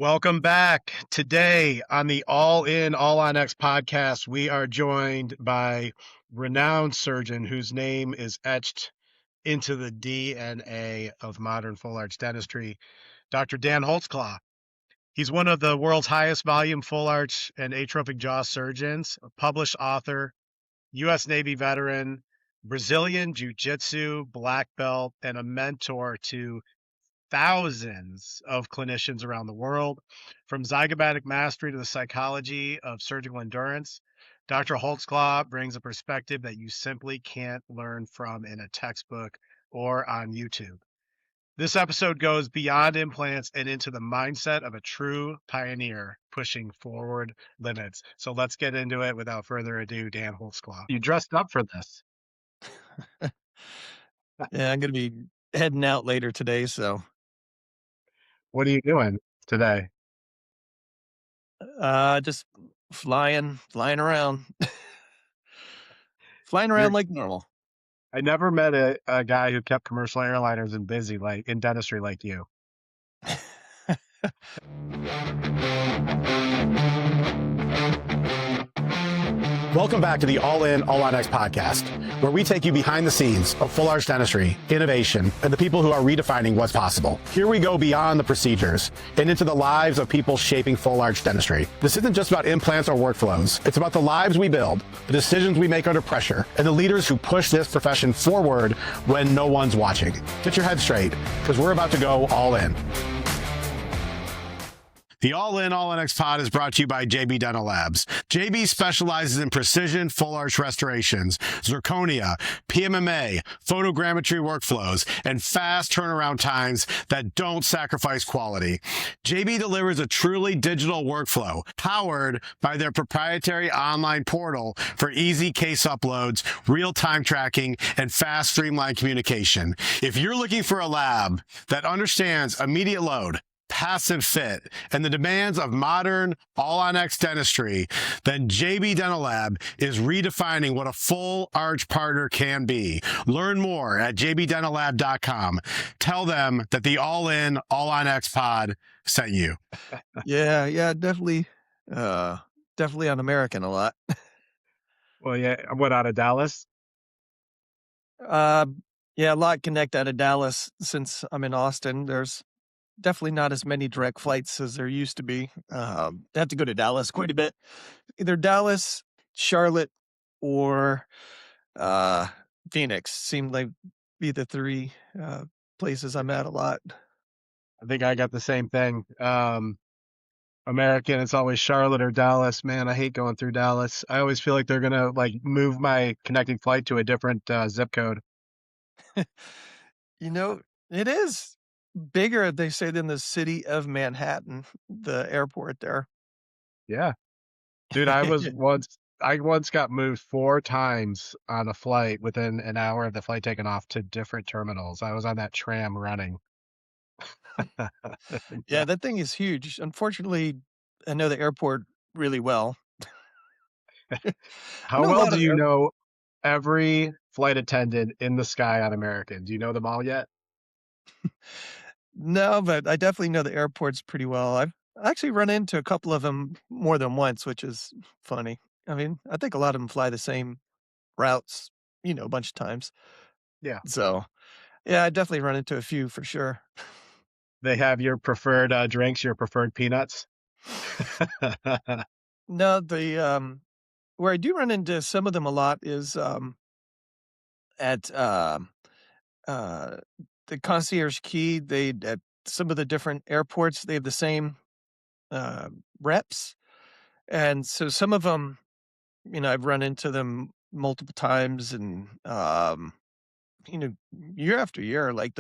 Welcome back. Today on the All In, All on X podcast, we are joined by renowned surgeon whose name is etched into the DNA of modern full arch dentistry, Dr. Dan Holtzclaw. He's one of the world's highest volume full arch and atrophic jaw surgeons, a published author, U.S. Navy veteran, Brazilian Jiu-Jitsu black belt, and a mentor to thousands of clinicians around the world. From zygomatic mastery to the psychology of surgical endurance, Dr. Holtzclaw brings a perspective that you simply can't learn from in a textbook or on YouTube. This episode goes beyond implants and into the mindset of a true pioneer pushing forward limits. So let's get into it without further ado. Dan Holtzclaw. You dressed up for this. Yeah, I'm going to be heading out later today, so. What are you doing today? Just flying around. Flying around like normal. I never met a guy who kept commercial airliners and busy like in dentistry like you. Welcome back to the All In, All on X podcast, where we take you behind the scenes of full arch dentistry, innovation, and the people who are redefining what's possible. Here we go beyond the procedures and into the lives of people shaping full arch dentistry. This isn't just about implants or workflows. It's about the lives we build, the decisions we make under pressure, and the leaders who push this profession forward when no one's watching. Get your head straight, because we're about to go all in. The All In, All on X pod is brought to you by JB Dental Labs. JB specializes in precision full arch restorations, zirconia, PMMA, photogrammetry workflows, and fast turnaround times that don't sacrifice quality. JB delivers a truly digital workflow powered by their proprietary online portal for easy case uploads, real-time tracking, and fast streamlined communication. If you're looking for a lab that understands immediate load, passive fit, and the demands of modern all-on-X dentistry, then JB Dental Lab is redefining what a full arch partner can be. Learn more at jbdentallab.com. Tell them that the All-In, All-on-X pod sent you. Yeah, definitely on American a lot. Well, yeah, what, out of Dallas? Yeah, a lot connect out of Dallas since I'm in Austin. There's definitely not as many direct flights as there used to be. I have to go to Dallas quite a bit. Either Dallas, Charlotte, or Phoenix seem like be the three places I'm at a lot. I think I got the same thing. American, it's always Charlotte or Dallas. Man, I hate going through Dallas. I always feel like they're going to like move my connecting flight to a different zip code. It is bigger, they say, than the city of Manhattan, the airport there. Yeah. Dude, I once got moved 4 times on a flight within an hour of the flight taking off to different terminals. I was on that tram running. Yeah, that thing is huge. Unfortunately, I know the airport really well. How well do you know every flight attendant in the sky on American? Do you know them all yet? No, but I definitely know the airports pretty well. I've actually run into a couple of them more than once, which is funny. I mean, I think a lot of them fly the same routes, a bunch of times. Yeah. So, yeah, I definitely run into a few for sure. They have your preferred drinks, your preferred peanuts? No, where I do run into some of them a lot is at the concierge key. At some of the different airports, they have the same reps. And so some of them, I've run into them multiple times and, year after year, like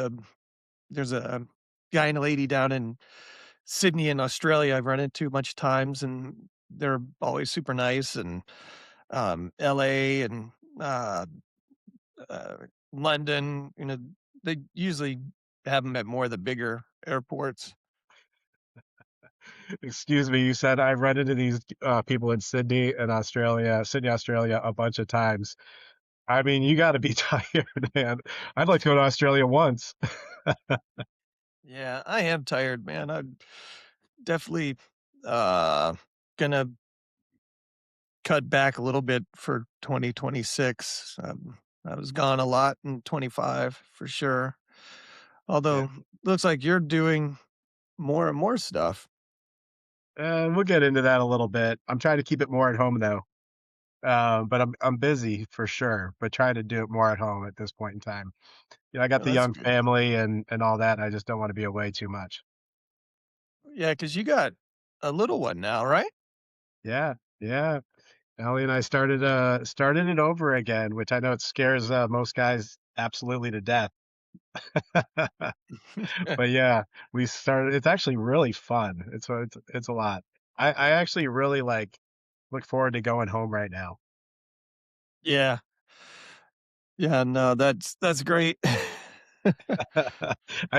there's a guy and a lady down in Sydney in Australia I've run into a bunch of times, and they're always super nice, and LA and London, they usually have them at more of the bigger airports. Excuse me, you said I've run into these people in Sydney, Australia a bunch of times. I mean, you got to be tired, man. I'd like to go to Australia once. Yeah, I am tired, man. definitely, uh, gonna cut back a little bit for 2026. I was gone a lot in 25 for sure. Yeah. Although, looks like you're doing more and more stuff. We'll get into that a little bit. I'm trying to keep it more at home though. But I'm busy for sure, but trying to do it more at home at this point in time. You know, I got Oh, the that's young good. family and all that. I just don't want to be away too much. Yeah, because you got a little one now, right? Yeah, yeah. Ellie and I started it over again, which I know it scares most guys absolutely to death. But yeah, we started. It's actually really fun. It's a lot. I actually really look forward to going home right now. Yeah. Yeah, no, that's great. I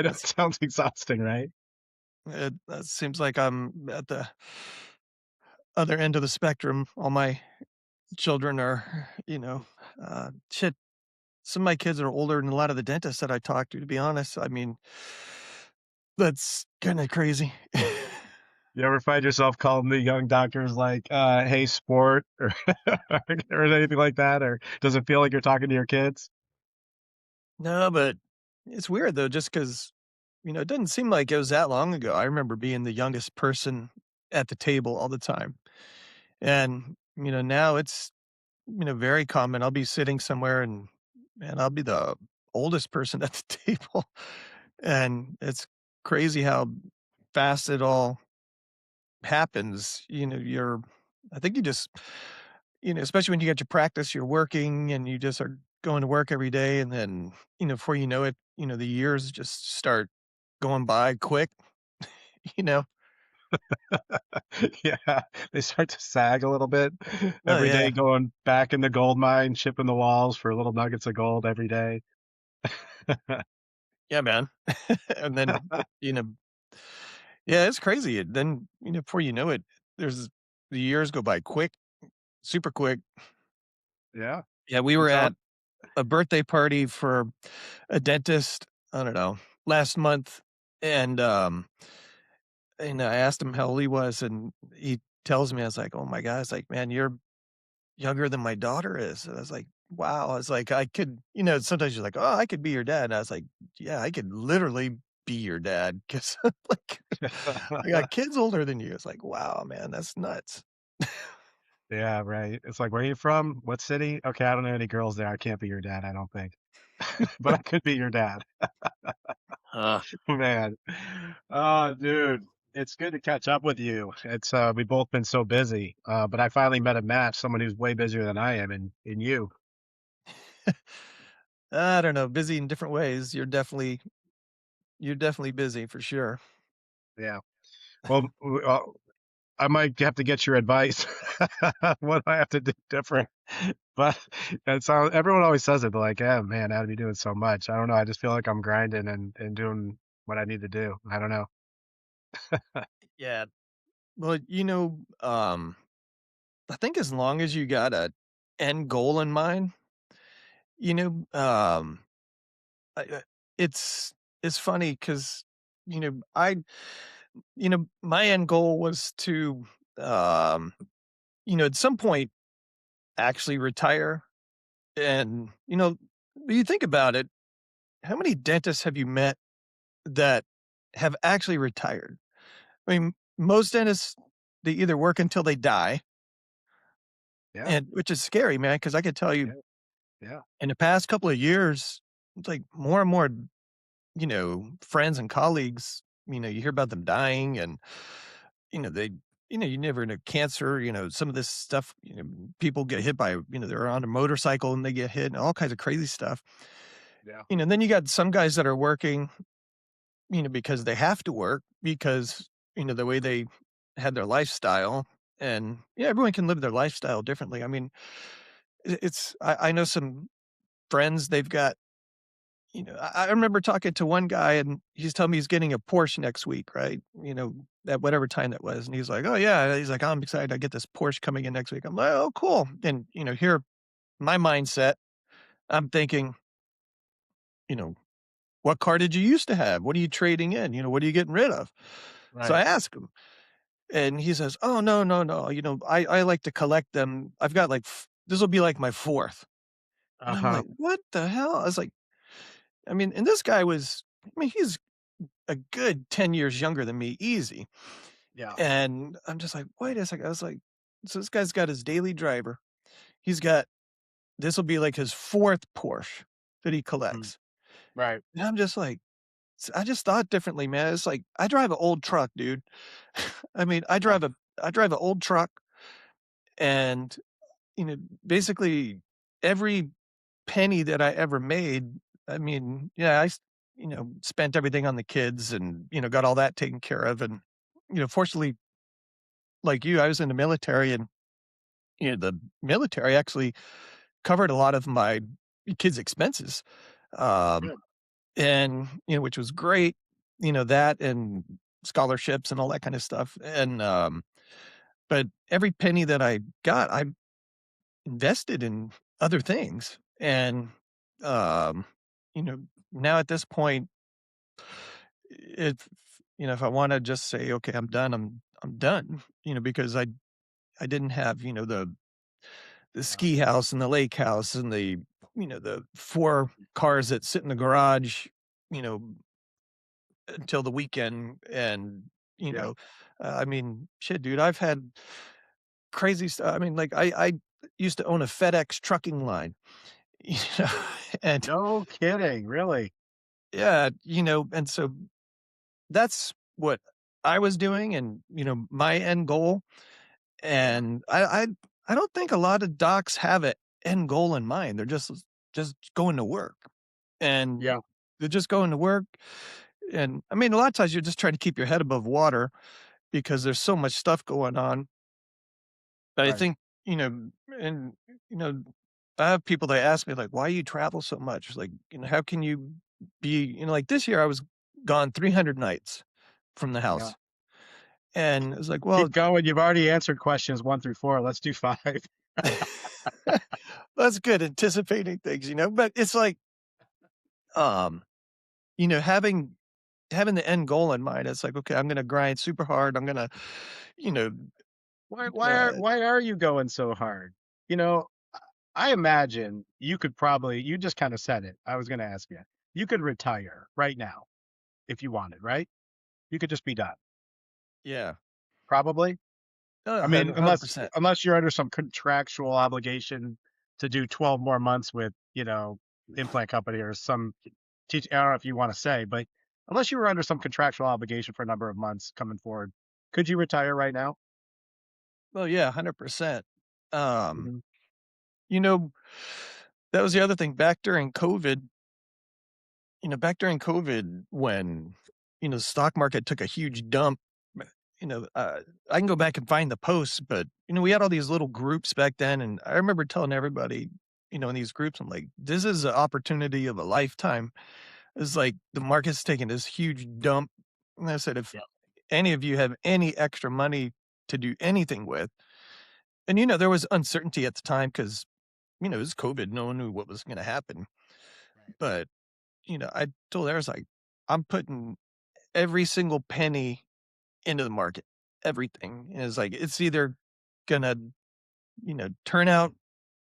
know it That's sounds exhausting, right? that seems like I'm at the other end of the spectrum. All my children are, shit, some of my kids are older than a lot of the dentists that I talk to be honest. I mean, that's kinda crazy. You ever find yourself calling the young doctors like, "Hey, sport," or or anything like that, or does it feel like you're talking to your kids? No, but it's weird though, just because it doesn't seem like it was that long ago. I remember being the youngest person at the table all the time. And, now it's, very common. I'll be sitting somewhere and I'll be the oldest person at the table. And it's crazy how fast it all happens. I think you just, especially when you get your practice, you're working and you just are going to work every day. And then, before you know it, the years just start going by quick, you know? Yeah, they start to sag a little bit. Oh, Every day yeah. going back in the gold mine, chipping the walls for little nuggets of gold every day. Yeah, man. And then, yeah, it's crazy. And then, before you know it, there's the years go by quick, super quick. Yeah, Yeah, we were it's at out. a birthday party for a dentist, I don't know, last month, and, I asked him how old he was, and he tells me, I was like, "Oh my god," it's like, "Man, you're younger than my daughter is." And I was like, "Wow." I was like, "I could" sometimes you're like, "Oh, I could be your dad." And I was like, "Yeah, I could literally be your dad because like, I got kids older than you." It's like, "Wow, man, that's nuts." Yeah, right. It's like, "Where are you from? What city?" "Okay, I don't know any girls there. I can't be your dad, I don't think." But I could be your dad. Uh, Man. Oh, dude, it's good to catch up with you. We've both been so busy, but I finally met a match, someone who's way busier than I am in you. I don't know, busy in different ways. You're definitely busy for sure. Yeah. Well, I might have to get your advice. What do I have to do different? But everyone always says it. They're like, "Yeah, man, I'd be doing so much." I don't know. I just feel like I'm grinding and doing what I need to do. I don't know. Yeah. Well, I think as long as you got a end goal in mind, you know, um, I it's funny because my end goal was to, um, at some point actually retire. And, when you think about it, how many dentists have you met that have actually retired? I mean, most dentists, they either work until they die, Yeah, and which is scary, man, because I could tell you yeah, yeah, in the past couple of years, it's like more and more, friends and colleagues, you hear about them dying and, they, you never know cancer, some of this stuff, people get hit by, they're on a motorcycle and they get hit and all kinds of crazy stuff. yeah, And then you got some guys that are working, because they have to work because, the way they had their lifestyle and yeah, everyone can live their lifestyle differently. I mean, I know some friends, they've got, I remember talking to one guy and he's telling me he's getting a Porsche next week, right? At whatever time that was. And he's like, "Oh yeah." He's like, "I'm excited. I get this Porsche coming in next week." I'm like, "Oh, cool." And, here, my mindset, I'm thinking, you know, what car did you used to have? What are you trading in? What are you getting rid of? So right. I asked him. And he says, "Oh, no, no, no, I like to collect them. I've got like this will be like my 4th." And I'm Uh-huh. like, "What the hell?" I was like, I mean, and this guy was, I mean, he's a good 10 years younger than me, easy. Yeah. And I'm just like, "Wait a second." I was like, so this guy's got his daily driver. He's got, this will be like his 4th Porsche that he Mhm. collects. Right. And I'm just like, I just thought differently, man. It's like, I drive an old truck, dude. I mean, Yeah. I drive an old truck, and, you know, basically every penny that I ever made, I mean, yeah, spent everything on the kids and, got all that taken care of. And, fortunately, like you, I was in the military, and, the military actually covered a lot of my kids' expenses. Um, Good. and, which was great, that and scholarships and all that kind of stuff. And, but every penny that I got, I invested in other things. And, um, you know, now at this point, if, if I want to just say, okay, I'm done, I'm done, because I didn't have, the Yeah. ski house and the lake house and the 4 cars that sit in the garage, you know, until the weekend. And, you Yeah. know, I mean, shit, dude, I've had crazy stuff. I mean, like, I used to own a FedEx trucking line, you know, and No kidding, really? yeah, and so that's what I was doing, and, my end goal. Yeah. And I don't think a lot of docs have an end goal in mind. They're just going to work, and Yeah. they're just going to work. And I mean, a lot of times you're just trying to keep your head above water because there's so much stuff going on. But I Right. think, and, you know, I have people that ask me, like, "Why you travel so much?" Like, how can you be, like this year I was gone 300 nights from the Yeah. house. And it's like, well, Keep going. You've already answered questions 1 through 4. Let's do 5. that's good anticipating things, but it's like, um, having the end goal in mind. It's like, okay, I'm gonna grind super hard. I'm gonna, you know, uh, Why are you going so hard? You know, I imagine you could probably you just kinda said it. I was gonna ask you. You could retire right now if you wanted, right? You could just be done, yeah, probably? I mean, 100%. unless you're under some contractual obligation to do 12 more months with, implant company or some teach I don't know if you wanna say, but unless you were under some contractual obligation for a number of months coming forward, could you retire right now? Well, yeah, 100%. Um, Mhm. you know, that was the other thing back during COVID when, the stock market took a huge dump. uh, You know, uh, I can go back and find the posts, but, we had all these little groups back then. And I remember telling everybody, in these groups, I'm like, this is an opportunity of a lifetime. It's like the market's taking this huge dump. And I said, if Yeah, any of you have any extra money to do anything with, and, there was uncertainty at the time because, it was COVID. No one knew what was going to happen. right. But, I told her, I was like, I'm putting every single penny into the market, everything. And it's like, it's either going to, turn out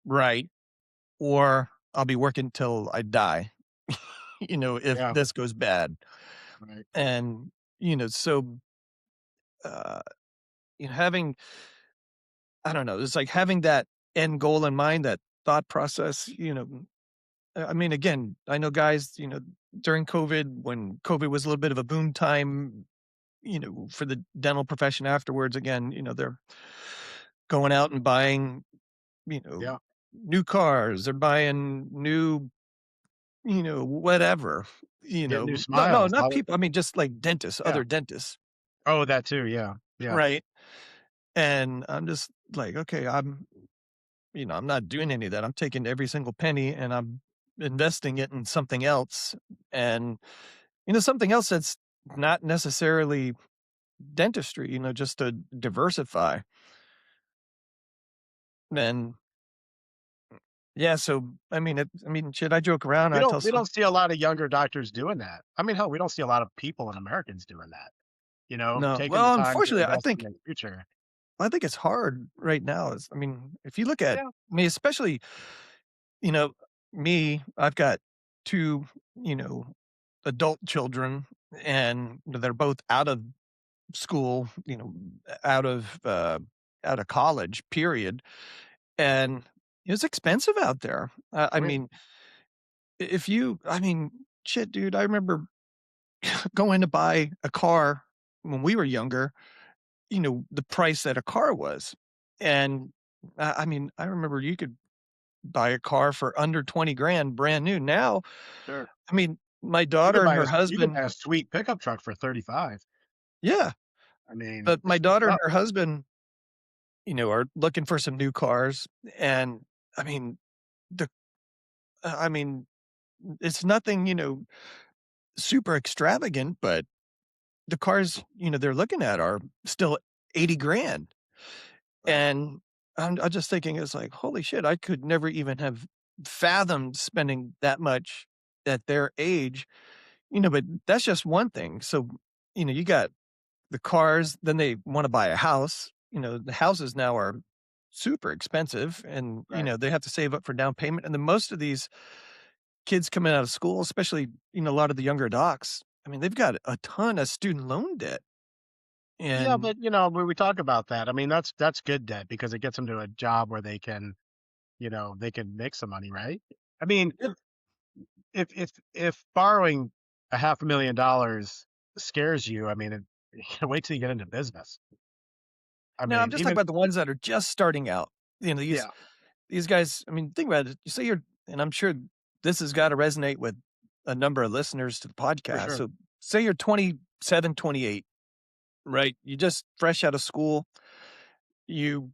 right, or I'll be working till I die, if Yeah, this goes bad. right. And, so, uh, having, I don't know, it's like having that end goal in mind, that thought process, I mean, again, I know guys, during COVID, when COVID was a little bit of a boom time, for the dental profession afterwards, again, they're going out and buying, you know, Yeah, new cars, they're buying new, whatever, get new no, no, smiles. not people. I mean, just like dentists, Yeah. other dentists, Oh, that too, yeah, yeah, right? And I'm just like, okay, I'm not doing any of that. I'm taking every single penny and I'm investing it in something else. And, something else that's not necessarily dentistry, just to diversify. And yeah, so I mean, shit, I joke around. I tell we some, don't see a lot of younger doctors doing that. I mean, hell, we don't see a lot of people and Americans doing that, No. taking the Well, time to unfortunately, invest in their future. I think it's hard right now. I mean, if you look at Yeah, me, especially, you know, me, I've got 2, you know, adult children, and they're both out of school, out of, uh, out of college, period, and it's expensive out there. I oh, yeah, mean, if you I mean, shit, dude, I remember going to buy a car when we were younger, the price that a car was, and, I mean, I remember you could buy a car for under 20 grand brand new. Now, sure. I mean, my daughter and her You could husband. buy a sweet pickup truck for 35. Yeah, I mean, but my it's what's daughter and up, her husband, are looking for some new cars, and, I mean, the I mean, it's nothing, super extravagant, but the cars, they're looking at are still 80 grand. right? And I'm just thinking it's like, "Holy shit, I could never even have fathomed spending that much at their age," but that's just one thing. So, you got the cars, then they wanna buy a house, the houses now are super expensive and, Right. they have to save up for down payment, and then most of these kids coming out of school, especially, a lot of the younger docs, I mean, they've got a ton of student loan debt, Yeah, and but when we talk about that, I mean, that's good debt because it gets them to a job where they can make some money, right? I mean, if borrowing a $500,000 scares you, I mean, wait till you get into business. I no, I'm mean, just talking even about the ones that are just starting out. These yeah, these guys, I mean, think about it. You say you're and I'm sure this has gotta resonate with a number of listeners to the for podcast. sure. So, say you're 27, 28, right? You just fresh out of school. You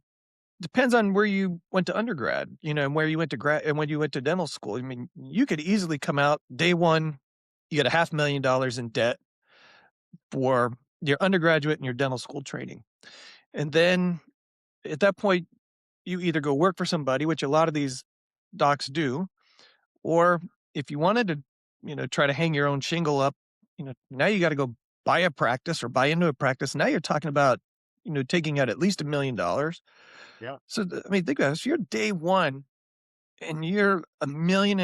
depends on where you went to undergrad, and where you went to grad and when you went to dental school. I mean, you could easily come out day 1, you get a $500,000 in debt for your undergraduate and your dental school training. And then at that point, you either go work for somebody, which a lot of these docs do, or if you wanted to, try to hang your own shingle up, now you got to go buy a practice or buy into a practice. Now you're talking about, taking out at least $1 million. Yeah, So, I mean, think about it. So you're day 1 and you're 1.5 million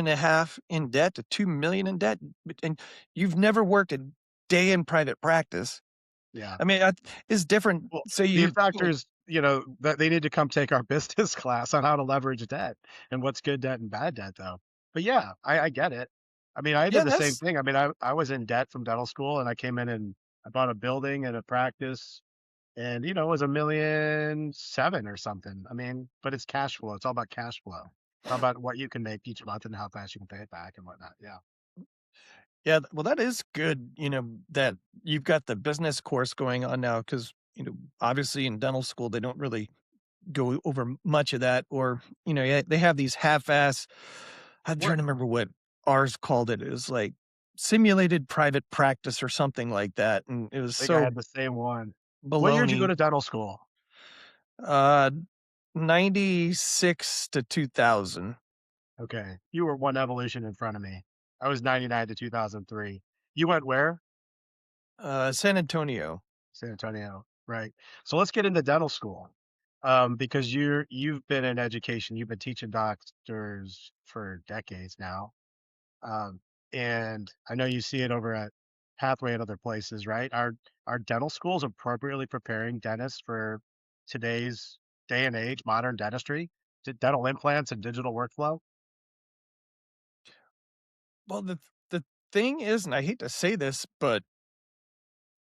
in debt to 2 million in debt, and you've never worked a day in private practice. yeah. I mean, it's different. Well, Say these you. doctors, that they need to come take our business class on how to leverage debt and what's good debt and bad debt, though. But yeah, I get it. I mean, I did Yeah, the same that's thing. I mean, I was in debt from dental school, and I came in and I bought a building and a practice, and it was 1,700,000 or something. I mean, but it's cash flow. It's all about cash flow. It's all about what you can make each month and how fast you can pay it back and whatnot. Yeah. Yeah, well, that is good, that you've got the business course going on now because, obviously in dental school, they don't really go over much of that or, yeah, they have these half-ass I'm What trying to remember what ours called it. It was like simulated private practice or something like that, and it was I think I so had the same one. What year did you go baloney. to dental school? Uh, 96 to 2000. Okay. You were one evolution in front of me. I was 99 to 2003. You went where? San Antonio. San Antonio. Right. So let's get into dental school. Because you've been in education, you've been teaching doctors for decades now. Um, and I know you see it over at Pathway and other places, right? Are dental schools appropriately preparing dentists for today's day and age, modern dentistry, dental implants and digital workflow? Well, the thing is, and I hate to say this, but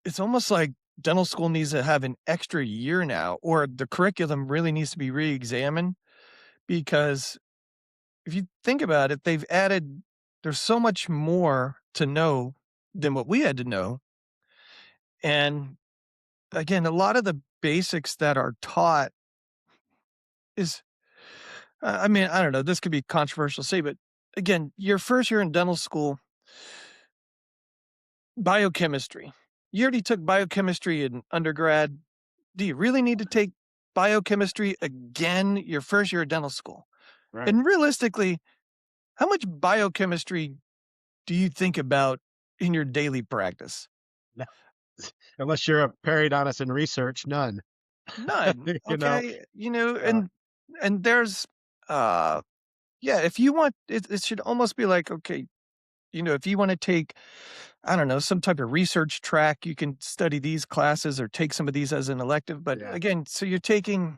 it's almost like dental school needs to have an extra year now, or the curriculum really needs to be reexamined because if you think about it, there's so much more to know than what we had to know. And again, a lot of the basics that are taught is, I mean, I don't know, this could be controversial to say, but again, your first year in dental school, biochemistry. You already took biochemistry in undergrad. Do you really need to take biochemistry again your first year of dental school? Right. And realistically, how much biochemistry do you think about in your daily practice? Unless you're a periodontist in research, none. None, You know? okay? Uh, And there's, uh yeah, if you want it should almost be like, okay, if you wanna take, I don't know, some type of research track, you can study these classes or take some of these as an elective, but yeah, again, so you're taking,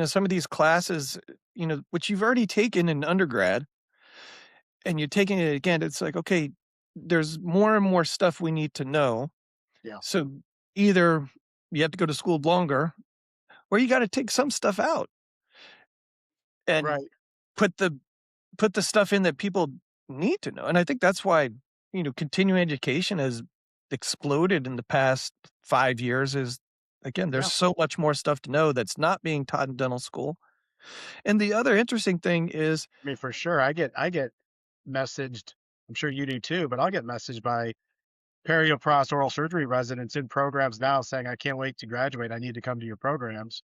some of these classes, which you've already taken in undergrad, and you're taking it again, it's like, okay, there's more and more stuff we need to know. yeah, So either you have to go to school longer, or you gotta take some stuff out and right. put the put the stuff in that people need to know. And I think that's why, continuing education has exploded in the past 5 years is, again, Yeah. there's so much more stuff to know that's not being taught in dental school. And the other interesting thing is, I mean, for sure, I get messaged. I'm sure you do too, but I'll get messaged by periopros oral surgery residents in programs now saying, "I can't wait to graduate. I need to come to your programs."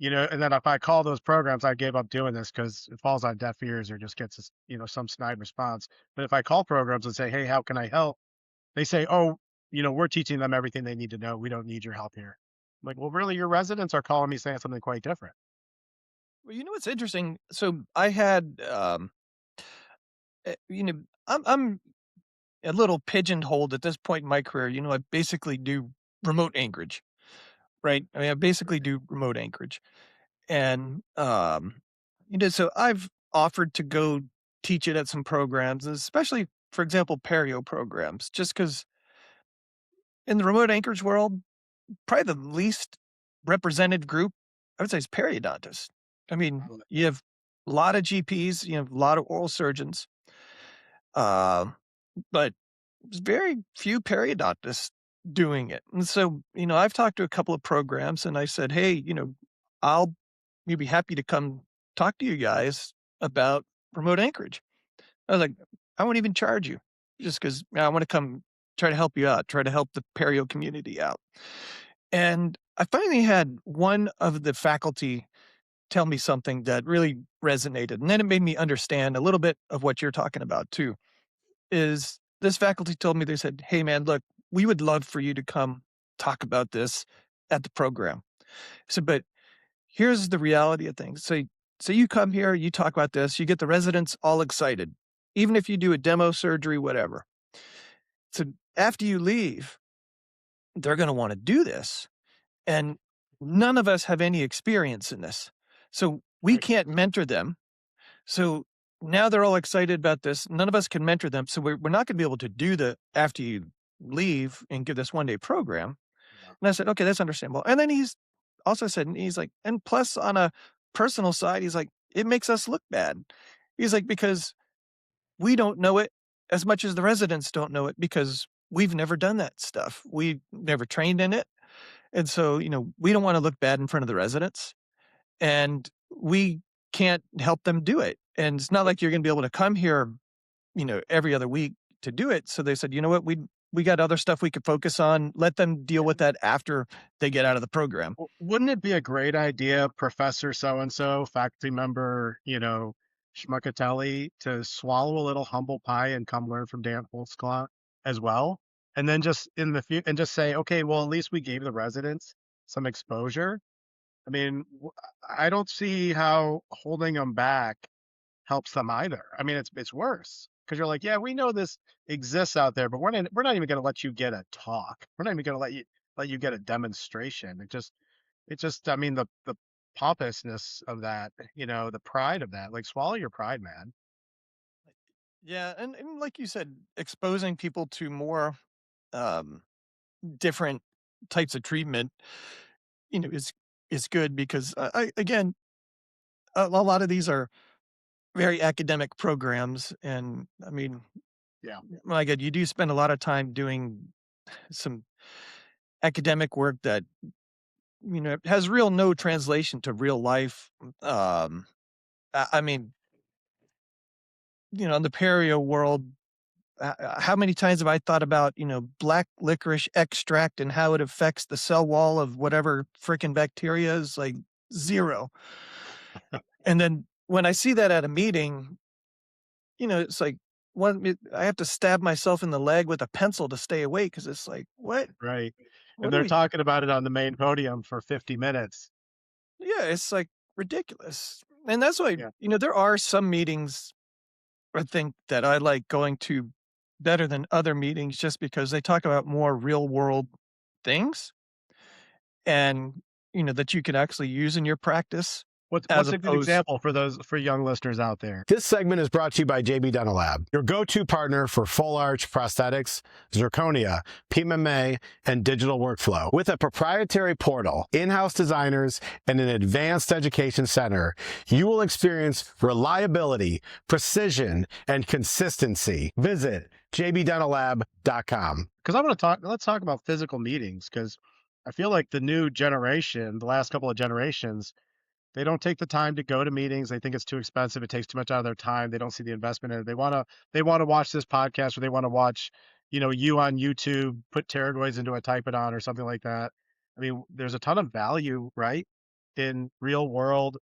And then if I call those programs, I gave up doing this because it falls on deaf ears or just gets some snide response. But if I call programs and say, "Hey, how can I help?" They say, "Oh, we're teaching them everything they need to know. We don't need your help here." I'm like, well, really, your residents are calling me saying something quite different. well, what's interesting? So I had, I'm a little pigeonholed at this point in my career. I basically do remote anchorage, right? I mean, I basically do remote anchorage. And, so I've offered to go teach it at some programs, especially, for example, perio programs, just because in the remote anchorage world, probably the least represented group, I would say, is periodontists. I mean, you have a lot of GPs, you have a lot of oral surgeons, uh, but there's very few periodontists doing it. And so, I've talked to a couple of programs and I said, hey, I'll be happy to come talk to you guys about remote anchorage. I was like, I won't even charge you just because I want to come try to help you out, try to help the perio community out. And I finally had one of the faculty tell me something that really resonated. And then it made me understand a little bit of what you're talking about too. Is this faculty told me, they said, hey man, look, we would love for you to come talk about this at the program. I said, but here's the reality of things. So you come here, you talk about this, you get the residents all excited, even if you do a demo surgery, whatever. So after you leave, they're going to want to do this. And none of us have any experience in this. So we Right. can't mentor them. So now they're all excited about this. None of us can mentor them. So we're not going to be able to do the after you leave and give this 1 day program. Yeah. And I said, okay, that's understandable. And then he's also said, and he's like, and plus on a personal side, he's like, it makes us look bad. He's like, because we don't know it as much as the residents don't know it because we've never done that stuff. We never trained in it. And so, we don't want to look bad in front of the residents and we can't help them do it. And it's not like you're going to be able to come here, every other week to do it. So they said, you know what, we got other stuff we could focus on. Let them deal with that after they get out of the program. Wouldn't it be a great idea, Professor so and so, faculty member, Schmuckatelli, to swallow a little humble pie and come learn from Dan Holtzclaw as well? And then just in the future, and just say, okay, well, at least we gave the residents some exposure. I mean, I don't see how holding them back helps them either. I mean, it's worse because you're like, yeah, we know this exists out there, but we're not even going to let you get a talk. We're not even going to let you get a demonstration. I mean, the pompousness of that, the pride of that, like swallow your pride, man. Yeah, and like you said, exposing people to more um, different types of treatment, is good because again, a lot of these are very academic programs, and I mean, Yeah. my God, you do spend a lot of time doing some academic work that has real no translation to real life. I mean, in the perio world, how many times have I thought about, black licorice extract and how it affects the cell wall of whatever freaking bacteria is like zero. And then when I see that at a meeting, it's like, I have to stab myself in the leg with a pencil to stay awake because it's like, "What? Right. And What are they're we?" talking about it on the main podium for 50 minutes. Yeah, it's, like, ridiculous. And that's why, Yeah. there are some meetings I think that I like going to better than other meetings just because they talk about more real world things and, that you can actually use in your practice as What's a good opposed. example for those for young listeners out there? This segment is brought to you by JB Dental Lab, your go-to partner for full arch prosthetics, zirconia, PMMA, and digital workflow. With a proprietary portal, in-house designers, and an advanced education center, you will experience reliability, precision, and consistency. Visit jbdentallab.com. Because I want to talk. Let's talk about physical meetings because I feel like the new generation, the last couple of generations, they don't take the time to go to meetings. They think it's too expensive. It takes too much out of their time. They don't see the investment in it. They want to watch this podcast or they want to watch, you on YouTube, put pterygoids into a type it on or something like that. I mean, there's a ton of value, right? In real world,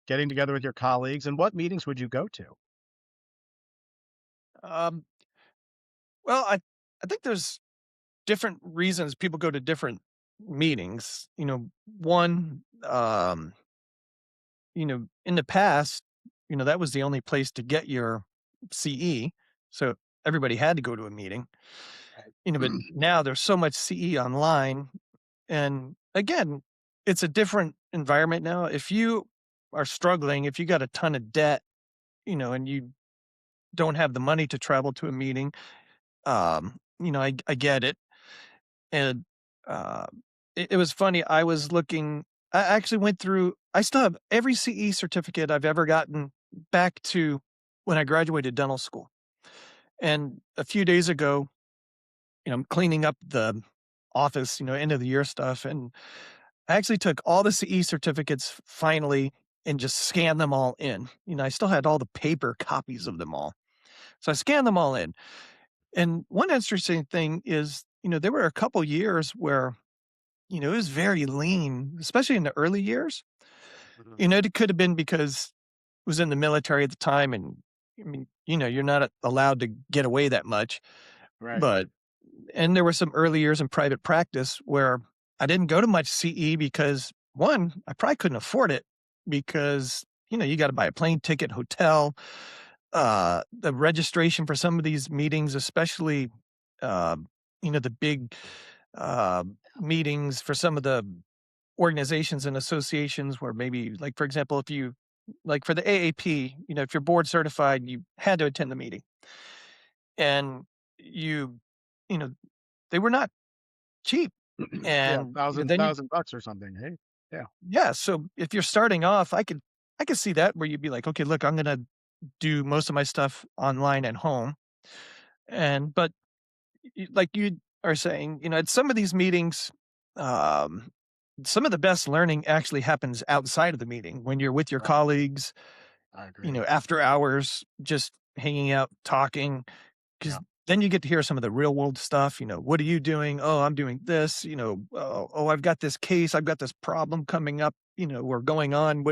getting together with your colleagues. And what meetings would you go to? um, well, I think there's different reasons people go to different meetings. One, in the past, that was the only place to get your CE. So everybody had to go to a meeting. But Right. now there's so much CE online. And again, it's a different environment now. If you are struggling, if you got a ton of debt, and you don't have the money to travel to a meeting, I get it. And uh, it was funny. I actually went through, I still have every CE certificate I've ever gotten back to when I graduated dental school. And a few days ago, I'm cleaning up the office, end of the year stuff. And I actually took all the CE certificates finally and just scanned them all in. I still had all the paper copies of them all. So I scanned them all in. And one interesting thing is, there were a couple years where, it was very lean, especially in the early years. Mhm. It could have been because I was in the military at the time and I mean, you're not allowed to get away that much. Right. But and there were some early years in private practice where I didn't go to much CE because one, I probably couldn't afford it because, you got to buy a plane ticket, hotel, the registration for some of these meetings, especially, uh, the big uh, meetings for some of the organizations and associations where maybe, like, for example, if you, like for the AAP, if you're board certified, you had to attend the meeting and you, you know, they were not cheap. Yeah, And thousand then you, thousand bucks or something. Hey, yeah, yeah. So if you're starting off, I could see that where you'd be like, okay, look, I'm going to do most of my stuff online at home. But like you are saying, at some of these meetings, um, some of the best learning actually happens outside of the meeting when you're with your right. colleagues, I agree. after hours, just hanging out, talking. Yeah, 'Cause then you get to hear some of the real world stuff, "What are you doing?" "Oh, I'm doing this," "Oh, I've got this case, I've got this problem coming up, or going on.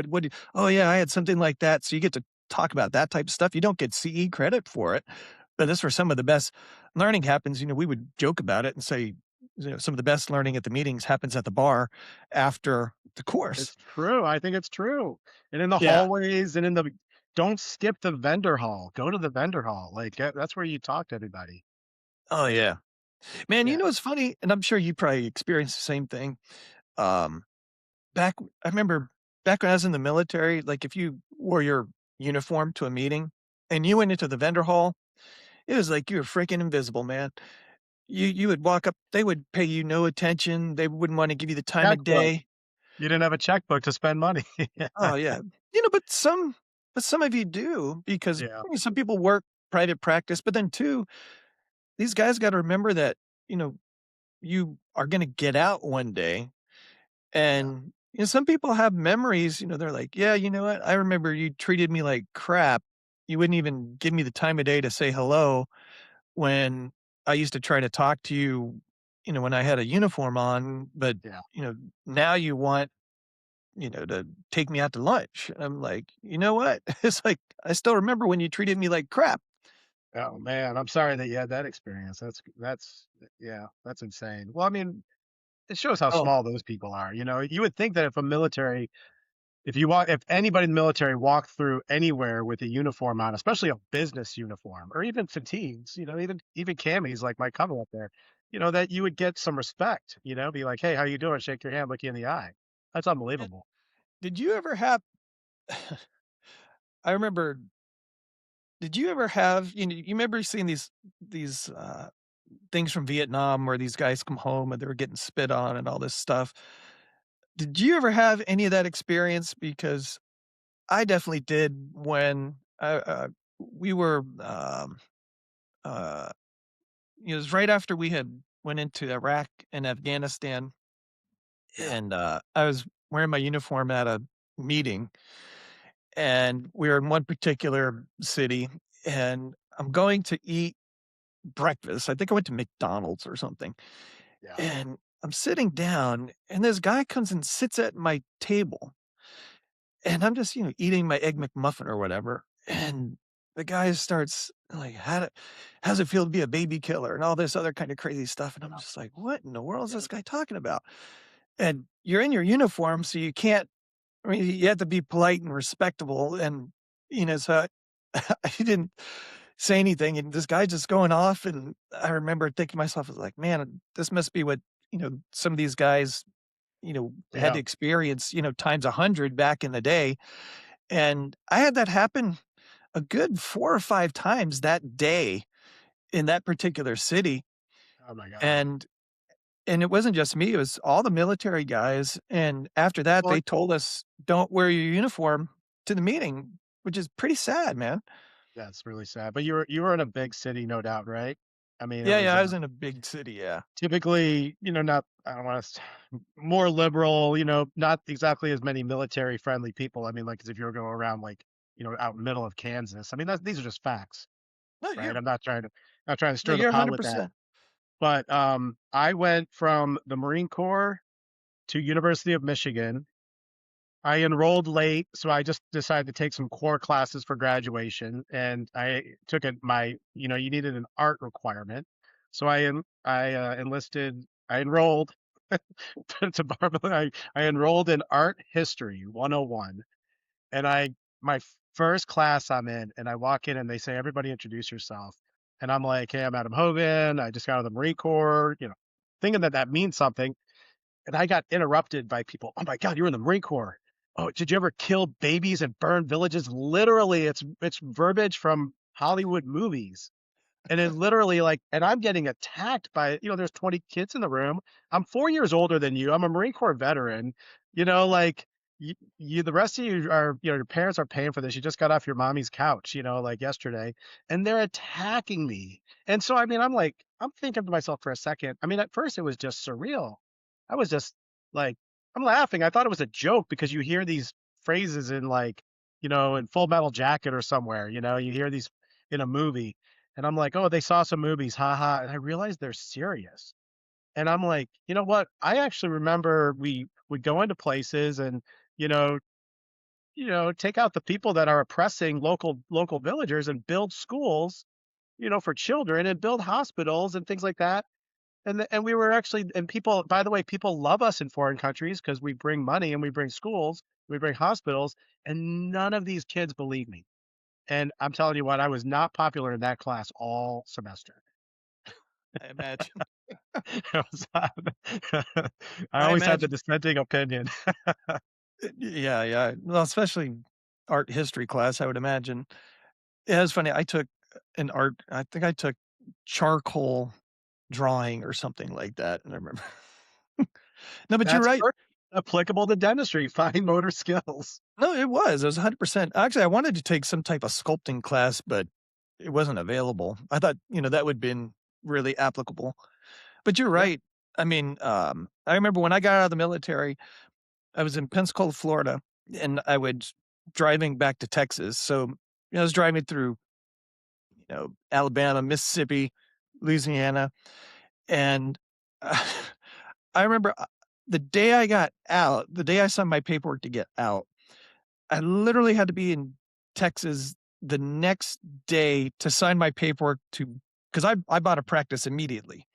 Oh, yeah, I had something like that." So you get to talk about that type of stuff. You don't get CE credit for it, but that's where some of the best learning happens. We would joke about it and say, some of the best learning at the meetings happens at the bar after the course. it's true. I think it's true. And in the Yeah. hallways and in the don't skip the vendor hall. Go to the vendor hall. Like that's where you talk to everybody. Oh, yeah. Man, Yeah. it's funny, and I'm sure you probably experienced the same thing. Um Back I remember back when I was in the military, like, if you wore your uniform to a meeting and you went into the vendor hall, it was like you were freaking invisible, man. You would walk up, they would pay you no attention, they wouldn't wanna give you the time of Checkbook. day. You didn't have a checkbook to spend money. Oh, yeah. But some of you do because, Yeah. some people work private practice, but then too, these guys gotta remember that, you know, you are gonna get out one day. Yeah. And, some people have memories, they're like, "Yeah, you know what? I remember you treated me like crap. You wouldn't even give me the time of day to say hello when I used to try to talk to you, when I had a uniform on, but, Yeah. now you want, to take me out to lunch." I'm like, "You know what?" It's like, "I still remember when you treated me like crap." Oh man, I'm sorry that you had that experience. That's yeah, that's insane. Well, I mean, it shows how Oh, small those people are. You know, you would think that if anybody in the military walked through anywhere with a uniform on, especially a business uniform, or even fatigues, even camis like my cover up there, that you would get some respect. Be like, hey, how you doing? Shake your hand, look you in the eye. That's did, unbelievable. did you ever have? I remember. Did you ever have? You remember seeing these things from Vietnam where these guys come home and they were getting spit on and all this stuff. Did you ever have any of that experience? Because I definitely did when we were, uh, it was right after we had went into Iraq and Afghanistan, Yeah, and I was wearing my uniform at a meeting, and we were in one particular city, and I'm going to eat breakfast. I think I went to McDonald's or something, yeah, and I'm sitting down, and this guy comes and sits at my table. And I'm just, eating my Egg McMuffin or whatever, and the guy starts like, "How's it feel to be a baby killer?" and all this other kind of crazy stuff, and I'm just like, "What in the world is yeah, this guy talking about?" And you're in your uniform, so you can't I mean, you have to be polite and respectable, and, so I didn't say anything, and this guy just going off, and I remember thinking to myself, I was like, "Man, this must be what, some of these guys, had yeah. to experience, times 100 back in the day." And I had that happen a good 4 or 5 times that day in that particular city, Oh my God. and it wasn't just me, it was all the military guys, and after that, Well, they told us, "Don't wear your uniform to the meeting," which is pretty sad, man. that's really sad. But you were in a big city, no doubt, right? I mean, it Yeah, was yeah, I was in a big city, yeah. typically, not, I don't want to, more liberal, not exactly as many military friendly people. I mean, like, 'cause if you were going around like, out in the middle of Kansas, I mean, these are just facts, No, right? I'm not trying to no, stir the you're pot with that. 100%. But I went from the Marine Corps to University of Michigan. I enrolled late, so I just decided to take some core classes for graduation, and I took it. You needed an art requirement, so I enrolled to I enrolled in art history 101, and my first class I'm in, and I walk in and they say, everybody introduce yourself, and I'm like, hey, I'm Adam Hogan. I just got out of the Marine Corps, thinking that means something. And I got interrupted by people. Oh my God, you were in the Marine Corps. Oh, did you ever kill babies and burn villages? Literally, it's verbiage from Hollywood movies. And it literally like, and I'm getting attacked by, there's 20 kids in the room. I'm 4 years older than you. I'm a Marine Corps veteran. Like the rest of you are, your parents are paying for this. You just got off your mommy's couch, like yesterday, and they're attacking me. And so, I mean, I'm thinking to myself for a second. I mean, at first it was just surreal. I was just like, I'm laughing. I thought it was a joke because you hear these phrases in like, in Full Metal Jacket or somewhere, you hear these in a movie, and I'm like, "Oh, they saw some movies, haha." And I realized they're serious. And I'm like, "You know what? I actually remember we would go into places and, you know, take out the people that are oppressing local villagers and build schools, for children and build hospitals and things like that." And we were actually, and people, by the way, people love us in foreign countries because we bring money and we bring schools, we bring hospitals, and none of these kids believe me. And I'm telling you what, I was not popular in that class all semester. I imagine. I was I I always had the imagine. dissenting opinion. Yeah, yeah. Well, especially art history class, I would imagine. Yeah, it's funny, I think I took charcoal drawing or something like that, and I remember No, but you're That's right. perfect. Applicable to dentistry, fine motor skills. No, it was 100%. Actually, I wanted to take some type of sculpting class, but it wasn't available. I thought, that would been really applicable. But you're Yeah. right. I mean, I remember when I got out of the military, I was in Pensacola, Florida, and I was driving back to Texas. So, I was driving through, Alabama, Mississippi, Louisiana, and I remember the day I got out, the day I signed my paperwork to get out, I literally had to be in Texas the next day to sign my paperwork because I bought a practice immediately.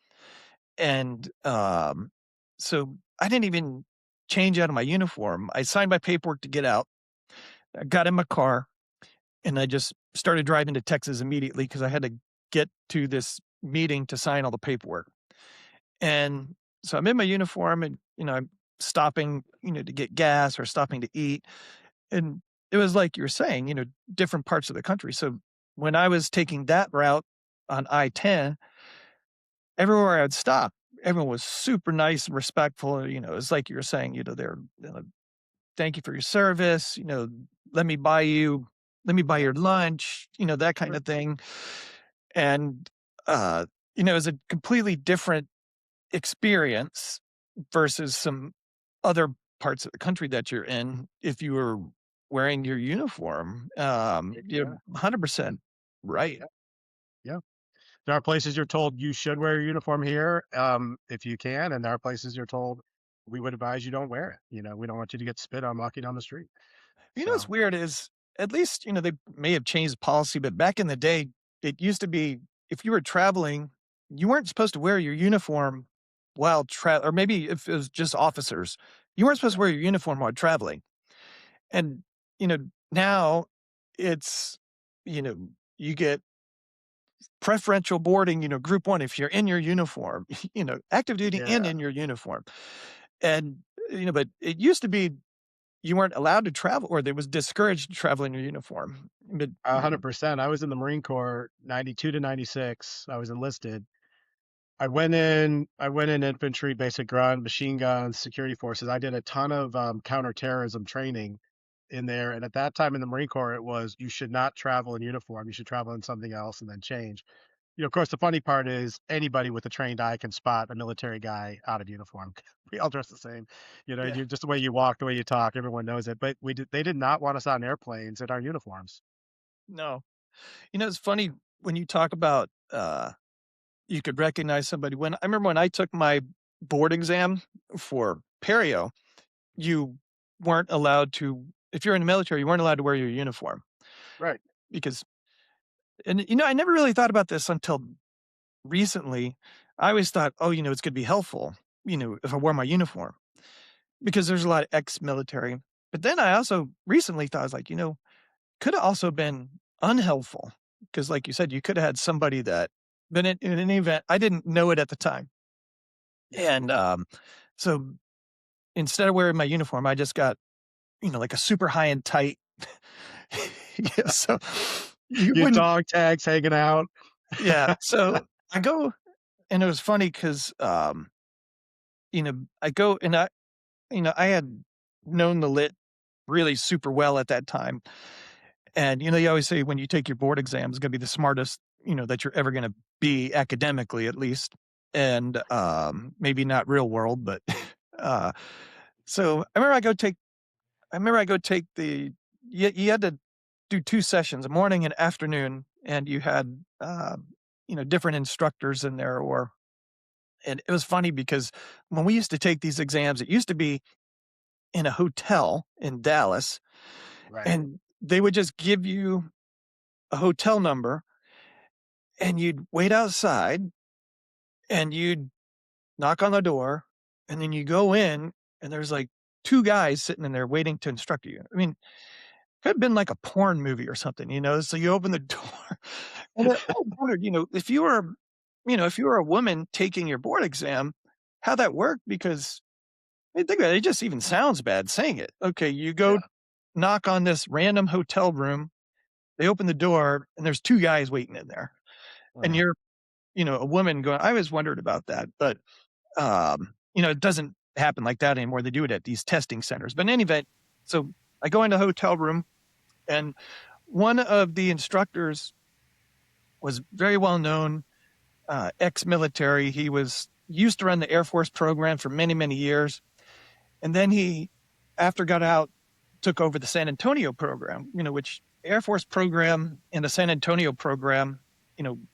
And so I didn't even change out of my uniform. I signed my paperwork to get out. I got in my car and I just started driving to Texas immediately because I had to get to this meeting to sign all the paperwork. And so I'm in my uniform and, I'm stopping, to get gas or stopping to eat. And it was like you were saying, different parts of the country. So when I was taking that route on I-10, everywhere I'd stop, everyone was super nice and respectful. It's like you were saying, they're, thank you for your service, let me buy you, let me buy your lunch, that kind of thing. And, it was a completely different experience versus some other parts of the country that you're in if you were wearing your uniform. You're 100% right. Yeah. There are places you're told you should wear your uniform here, if you can, and there are places you're told we would advise you don't wear it. We don't want you to get spit on walking down the street. What's So weird is at least, they may have changed policy, but back in the day, it used to be if you were traveling, you weren't supposed to wear your uniform while or maybe if it was just officers, you weren't supposed to wear your uniform while traveling. And, now it's, you get preferential boarding, group one, if you're in your uniform, active duty and yeah, in your uniform. And, but it used to be you weren't allowed to travel or there was discouraged to travel in your uniform. But, 100%. I was in the Marine Corps, 92 to 96. I was enlisted. I went in infantry, basic grunt, machine guns, security forces. I did a ton of counterterrorism training in there. And at that time in the Marine Corps, it was you should not travel in uniform. You should travel in something else and then change. Of course, the funny part is anybody with a trained eye can spot a military guy out of uniform. We all dress the same. yeah, You just the way you walk, the way you talk, everyone knows it. But they did not want us on airplanes in our uniforms. no. It's funny when you talk about you could recognize somebody. I remember when I took my board exam for perio, you weren't allowed to, if you're in the military, you weren't allowed to wear your uniform Right. because, and I never really thought about this until recently. I always thought, oh, it's going to be helpful, if I wear my uniform because there's a lot of ex-military. But then I also recently thought, I was like, could have also been unhelpful because, like you said, you could have had somebody that, but in any event, I didn't know it at the time. And so instead of wearing my uniform, I just got, like a super high and tight. Yeah, so you Your wouldn't, dog tags hanging out. yeah. So I go, and it was funny because, I go and I had known the lit really super well at that time. And, you always say when you take your board exam, it's going to be the smartest, that you're ever going to be academically, at least. And maybe not real world, but uh, so I remember I go take you had to do 2 sessions, a morning and afternoon, and you had, different instructors in there and it was funny because when we used to take these exams, it used to be in a hotel in Dallas, Right. and they would just give you a hotel number and you'd wait outside and you'd knock on the door and then you go in and there's like 2 guys sitting in there waiting to instruct you. I mean, could have been like a porn movie or something, so you open the door and I wondered, if you were a woman taking your board exam, how that worked because I mean, think about it, it just even sounds bad saying it. Okay, you go Yeah. knock on this random hotel room, they open the door and there's 2 guys waiting in there. And Uh, you're, a woman going, I always wondered about that, but it doesn't happen like that anymore. They do it at these testing centers. But in any event, so I go into a hotel room and one of the instructors was very well known, ex-military. He used to run the Air Force program for many, many years. And then he, after got out, took over the San Antonio program, which Air Force program and the San Antonio program,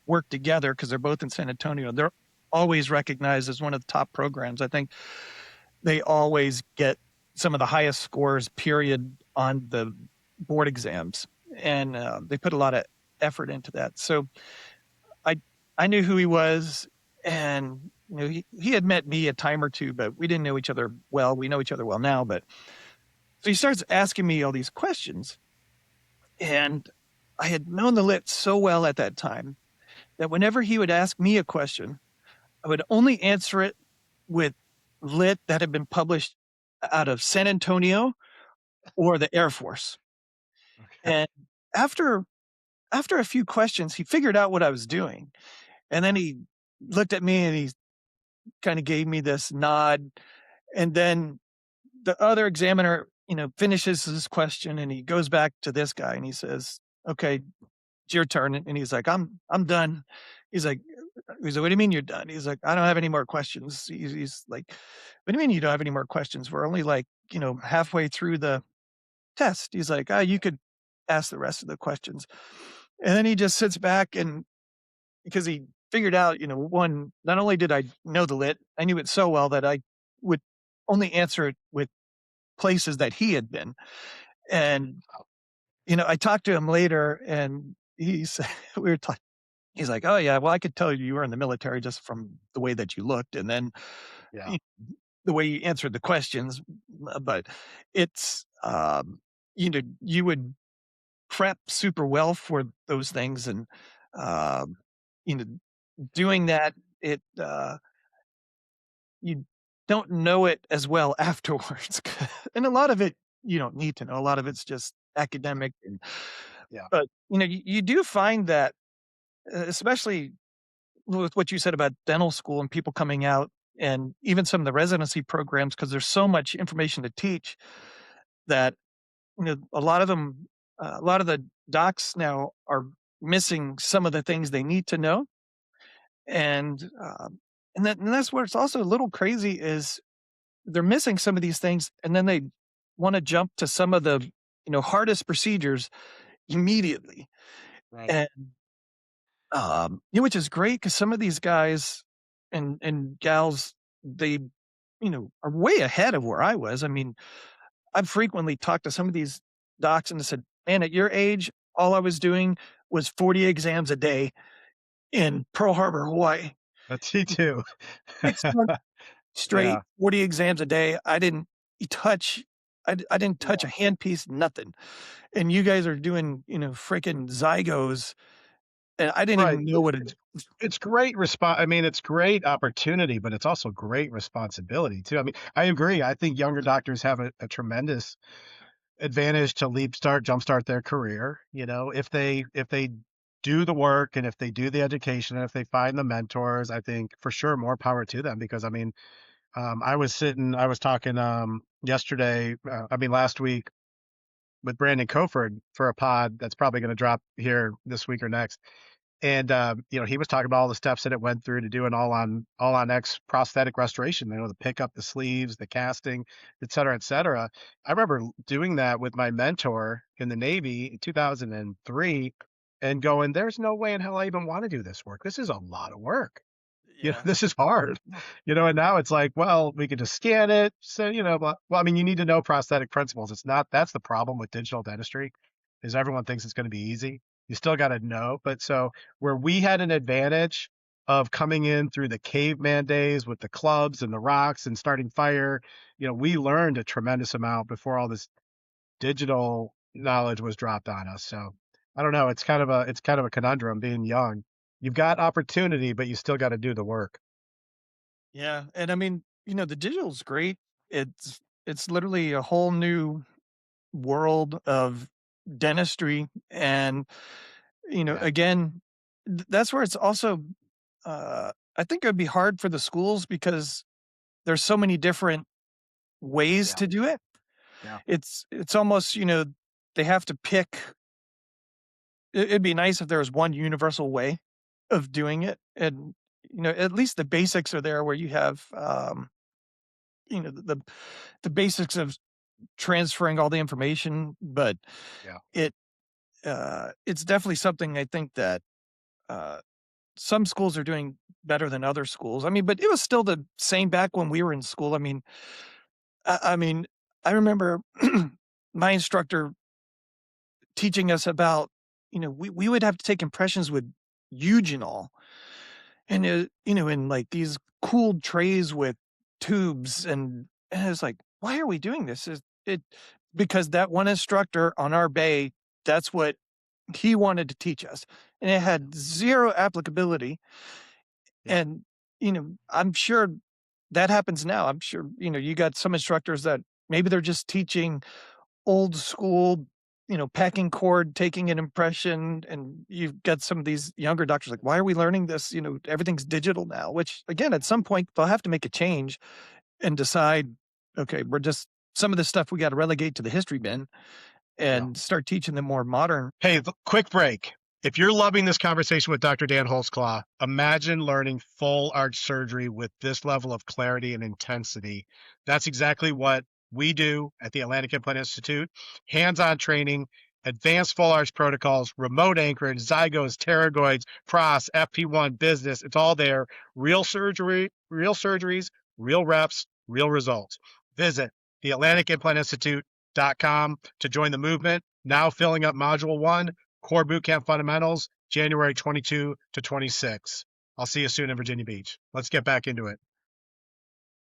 work together because they're both in San Antonio. They're always recognized as one of the top programs. I think they always get some of the highest scores, period, on the board exams. and they put a lot of effort into that. So I I knew who he was, and he had met me a time or two, but we didn't know each other well. We know each other well now, but so he starts asking me all these questions, and I had known the lit so well at that time that whenever he would ask me a question, I would only answer it with lit that had been published out of San Antonio or the Air Force. Okay. And after after a few questions, he figured out what I was doing. And then he looked at me and he kind of gave me this nod. And then the other examiner, finishes his question and he goes back to this guy and he says, "Okay, it's your turn." And he's like, I'm done." He's like, "What do you mean you're done?" He's like, "I don't have any more questions." He's like, "What do you mean you don't have any more questions? We're only like, halfway through the test." He's like, you could ask the rest of the questions." And then he just sits back and because he figured out, one, not only did I know the lit, I knew it so well that I would only answer it with places that he had been. And, I talked to him later and he's, we were talking, he's like, "Oh yeah, well, I could tell you were in the military just from the way that you looked. And then Yeah. y- the way you answered the questions, but it's, you would prep super well for those things. And, um, you know, doing that, you don't know it as well afterwards. And a lot of it, you don't need to know. A lot of it's just academic. And, Yeah. but, you do find that, especially with what you said about dental school and people coming out and even some of the residency programs, because there's so much information to teach that, a lot of them, a lot of the docs now are missing some of the things they need to know. And, and that's where it's also a little crazy is they're missing some of these things, and then they wanna jump to some of the, hardest procedures immediately. Right. And, which is great because some of these guys and gals, they, are way ahead of where I was. I mean, I've frequently talked to some of these docs and said, "Man, at your age, all I was doing was 40 exams a day in Pearl Harbor, Hawaii. That's me too. 6 months Yeah. straight, 40 exams a day. I didn't touch I didn't touch Yeah. a handpiece, nothing. And you guys are doing, freaking zygos, and I didn't Right. even know what it." It's great I mean, it's great opportunity, but it's also great responsibility too. I mean, I agree. I think younger doctors have a tremendous advantage to jumpstart their career, if they do the work and if they do the education and if they find the mentors, I think for sure more power to them because I mean, I was talking yesterday, I mean last week with Brandon Coford for a pod that's probably going to drop here this week or next. And he was talking about all the steps that it went through to do an all on X prosthetic restoration, the pick up the sleeves, the casting, et cetera, et cetera. I remember doing that with my mentor in the Navy in 2003 and going, there's no way in hell I even want to do this work. This is a lot of work. Yeah. This is hard. And now it's like, well, we could just scan it. So, well, I mean, you need to know prosthetic principles. That's the problem with digital dentistry is everyone thinks it's going to be easy. You still got to know. But so where we had an advantage of coming in through the caveman days with the clubs and the rocks and starting fire, we learned a tremendous amount before all this digital knowledge was dropped on us. So I don't know. It's kind of a conundrum being young. You've got opportunity, but you still got to do the work. Yeah, and I mean, the digital's great. It's literally a whole new world of dentistry. And, Yeah. again, that's where it's also, I think it would be hard for the schools because there's so many different ways Yeah. to do it. Yeah. It's almost, they have to pick. It'd be nice if there was one universal way of doing it. And, at least the basics are there where you have, the basics of transferring all the information. But Yeah. it, it's definitely something I think that, uh, some schools are doing better than other schools. I mean, but it was still the same back when we were in school. I mean, I remember my instructor teaching us about, we would have to take impressions with eugenol and, in like these cooled trays with tubes. And it's like, why are we doing this? Because that one instructor on our bay, that's what he wanted to teach us. And it had zero applicability. Yeah. And, I'm sure that happens now. I'm sure, you got some instructors that maybe they're just teaching old school, packing cord, taking an impression. And you've got some of these younger doctors like, why are we learning this? Everything's digital now, which again, at some point they'll have to make a change and decide, okay, some of this stuff we got to relegate to the history bin Yeah. and start teaching them more modern. Hey, quick break. If you're loving this conversation with Dr. Dan Holtzclaw, imagine learning full arch surgery with this level of clarity and intensity. That's exactly what we do at the Atlantic Implant Institute. Hands-on training, advanced full arch protocols, remote anchorage, zygos, pterygoids, pros, FP1, business. It's all there. Real surgery, real surgeries, real reps, real results. Visit the AtlanticImplantInstitute.com to join the movement. Now filling up Module 1, Core Bootcamp Fundamentals, January 22 to 26. I'll see you soon in Virginia Beach. Let's get back into it.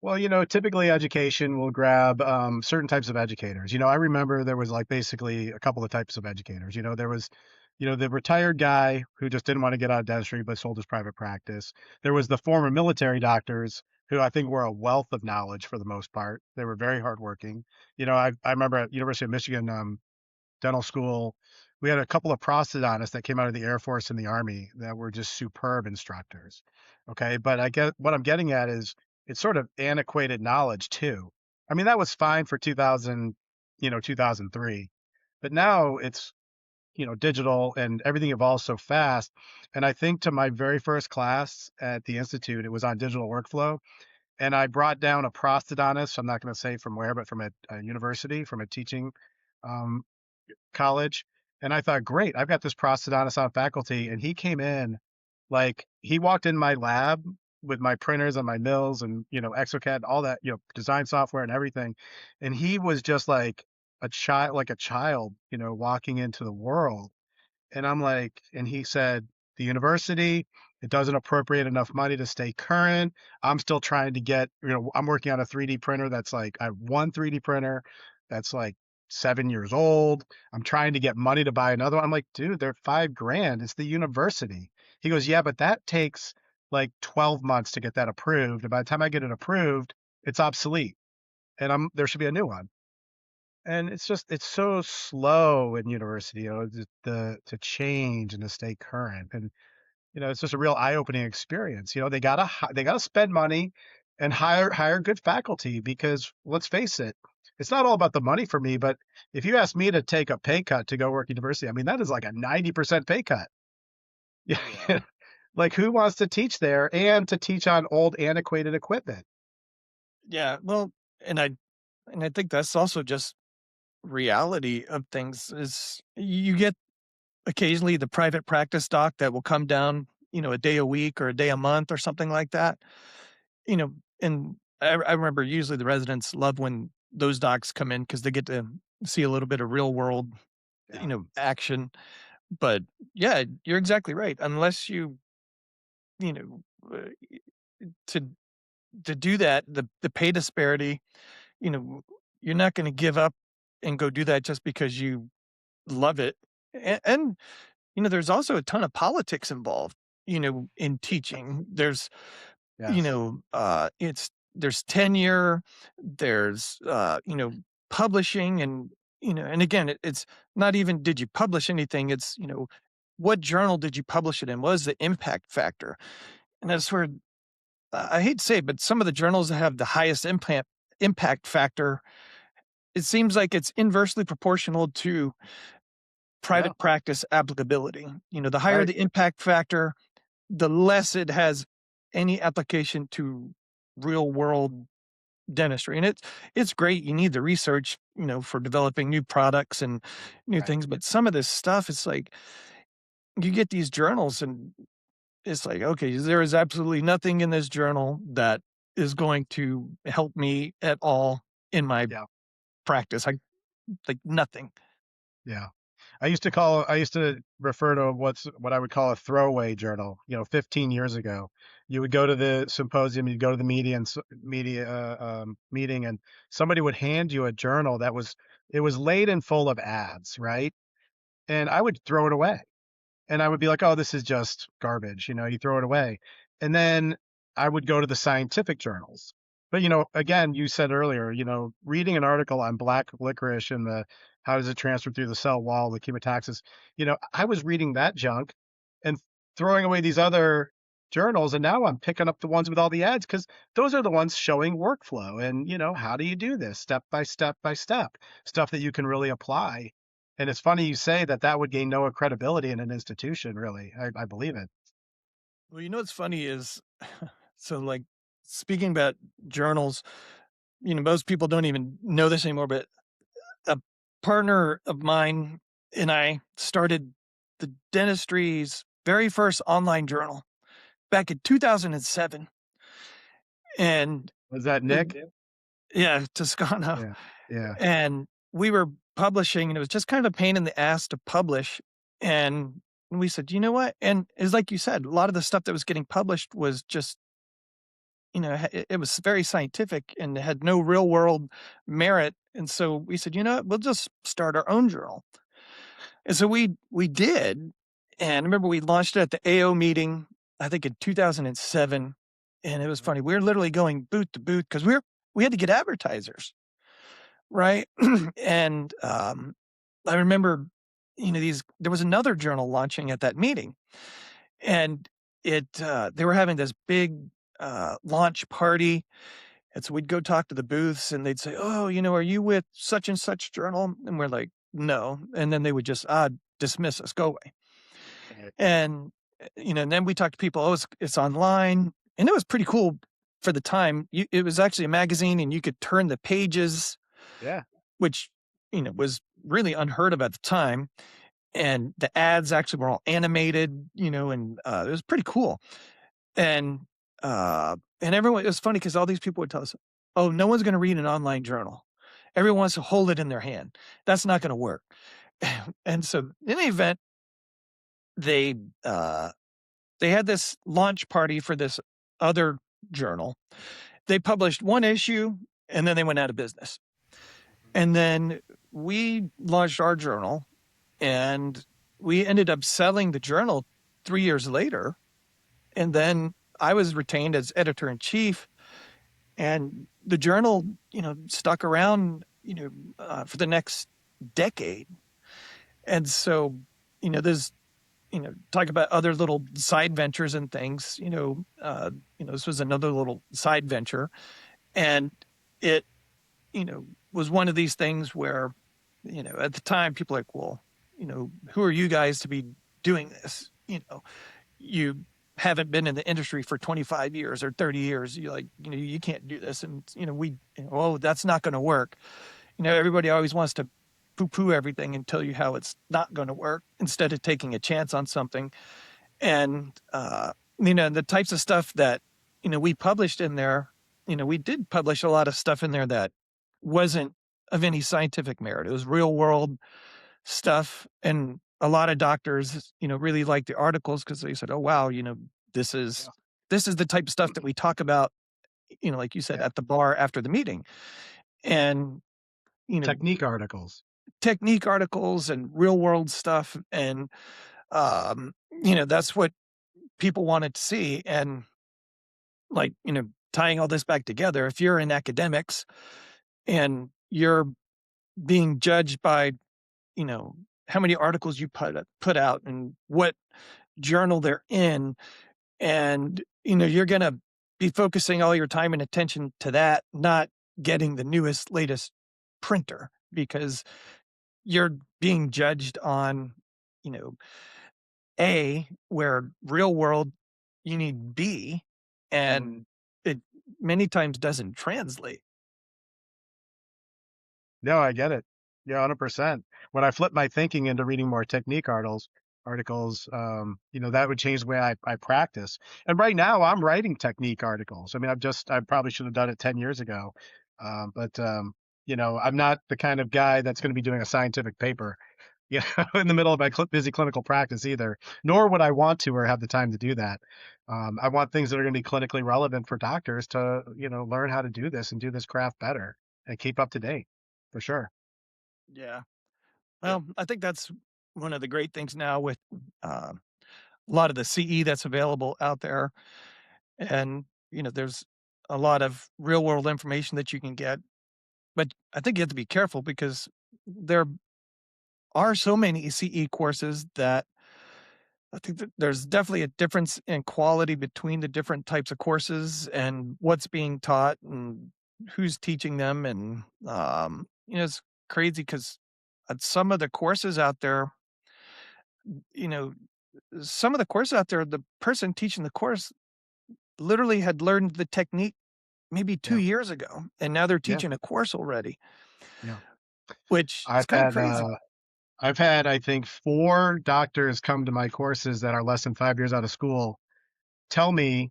Well, typically education will grab certain types of educators. I remember there was like basically a couple of types of educators. There was, the retired guy who just didn't want to get out of dentistry but sold his private practice. There was the former military doctors who I think were a wealth of knowledge for the most part. They were very hardworking. I remember at University of Michigan dental school, we had a couple of prosthodontists that came out of the Air Force and the Army that were just superb instructors. Okay, but I get what I'm getting at is it's sort of antiquated knowledge too. I mean, that was fine for 2000, 2003, but now it's digital and everything evolves so fast. And I think to my very first class at the institute, it was on digital workflow, and I brought down a prosthodontist. I'm not going to say from where, but from a university, from a teaching um, college. And I thought, great, I've got this prosthodontist on faculty. And he came in, like, he walked in my lab with my printers and my mills and, exocad, all that, design software and everything. And he was just like a child, walking into the world. And I'm like, and he said, the university, it doesn't appropriate enough money to stay current. I'm still trying to get, I'm working on a 3D printer that's like, I have one 3D printer that's like 7 years old. I'm trying to get money to buy another one. I'm like, dude, they're $5,000. It's the university. He goes, yeah, but that takes like 12 months to get that approved. And by the time I get it approved, it's obsolete. And there should be a new one. And it's so slow in university, to change and to stay current. And, it's just a real eye-opening experience. They gotta spend money and hire good faculty because let's face it, it's not all about the money for me, but if you ask me to take a pay cut to go work university, I mean, that is like a 90% pay cut. Yeah. Like who wants to teach there and to teach on old antiquated equipment? Yeah. Well, and I think that's also just reality of things is you get occasionally the private practice doc that will come down, a day a week or a day a month or something like that. And I remember usually the residents love when those docs come in because they get to see a little bit of real world, Yeah. action. But yeah, you're exactly right. Unless you know, uh, to do that, the pay disparity, you know, you're not going to give up and go do that just because you love it. And there's also a ton of politics involved, in teaching. There's, Yes. there's tenure, there's, publishing and again, it's not even did you publish anything? It's, what journal did you publish it in? What is the impact factor? And that's where I hate to say it, but some of the journals that have the highest impact factor, it seems like it's inversely proportional to Yeah. private practice applicability. The higher Right. the impact factor, the less it has any application to real world dentistry. And it's great. You need the research, for developing new products and new Right. things. But some of this stuff, it's like you get these journals and it's like, okay, there is absolutely nothing in this journal that is going to help me at all in my Yeah. practice. Like nothing. Yeah. I used to refer to what I would call a throwaway journal. 15 years ago, you would go to the symposium, you'd go to the meeting, and somebody would hand you a journal it was laden full of ads, right? And I would throw it away. And I would be like, oh, this is just garbage. You throw it away. And then I would go to the scientific journals. But, again, you said earlier, reading an article on black licorice and how does it transfer through the cell wall, the chemotaxis, I was reading that junk and throwing away these other journals. And now I'm picking up the ones with all the ads because those are the ones showing workflow. And, how do you do this step by step by step, stuff that you can really apply. And it's funny you say that would gain no credibility in an institution, really. I believe it. Well, what's funny is, so like speaking about journals, most people don't even know this anymore, but a partner of mine and I started the dentistry's very first online journal back in 2007. And Was that Nick? yeah, Toscano. Yeah. Yeah. And we were publishing, and it was just kind of a pain in the ass to publish. And we said, you know what? And it's like you said, a lot of the stuff that was getting published was just, it was very scientific and had no real world merit. And so we said, you know what? We'll just start our own journal. And so we did. And I remember we launched it at the AO meeting, I think in 2007. And it was funny. We were literally going booth to booth because we had to get advertisers. Right. And I remember, there was another journal launching at that meeting, and they were having this big launch party. And so we'd go talk to the booths and they'd say, oh, are you with such and such journal? And we're like, no. And then they would just dismiss us, go away. And, and then we talked to people, oh, it's online. And it was pretty cool for the time. It was actually a magazine and you could turn the pages. Yeah. Which, was really unheard of at the time. And the ads actually were all animated, and it was pretty cool. And everyone, it was funny because all these people would tell us, oh, no one's going to read an online journal. Everyone wants to hold it in their hand. That's not going to work. And so in the event, they had this launch party for this other journal. They published one issue and then they went out of business. And then we launched our journal and we ended up selling the journal 3 years later. And then I was retained as editor in chief, and the journal, stuck around, for the next decade. And so, there's, talk about other little side ventures and things, this was another little side venture, and it, was one of these things where, at the time people are like, well, who are you guys to be doing this? You haven't been in the industry for 25 years or 30 years. You're like, you can't do this. And, oh, that's not going to work. Everybody always wants to poo-poo everything and tell you how it's not going to work instead of taking a chance on something. And, the types of stuff that, we published in there, we did publish a lot of stuff in there that wasn't of any scientific merit. It was real world stuff. And a lot of doctors, really liked the articles because they said, oh, wow, this is the type of stuff that we talk about, like you said, at the bar after the meeting. And, technique articles and real world stuff. And, that's what people wanted to see. And like, tying all this back together, if you're in academics and you're being judged by, how many articles you put out and what journal they're in, and, you're going to be focusing all your time and attention to that, not getting the newest, latest printer, because you're being judged on, A, where real world you need B, and it many times doesn't translate. No, I get it. Yeah, 100%. When I flip my thinking into reading more technique articles, that would change the way I practice. And right now I'm writing technique articles. I mean, I probably should have done it 10 years ago. But I'm not the kind of guy that's going to be doing a scientific paper. you know, in the middle of my busy clinical practice either, nor would I want to or have the time to do that. I want things that are going to be clinically relevant for doctors to, you know, learn how to do this and do this craft better and keep up to date for sure. Yeah. Yeah. Well, I think that's one of the great things now with a lot of the CE that's available out there. And, there's a lot of real world information that you can get. But I think you have to be careful because there are so many CE courses that I think that there's definitely a difference in quality between the different types of courses and what's being taught and who's teaching them. And, it's crazy because some of the courses out there, you know, some of the courses out there, the person teaching the course literally had learned the technique maybe 2 Yeah. years ago, and now they're Yeah. teaching a course already, Yeah. which is I've kinda had, crazy. I've had, I think, 4 doctors come to my courses that are less than 5 years out of school tell me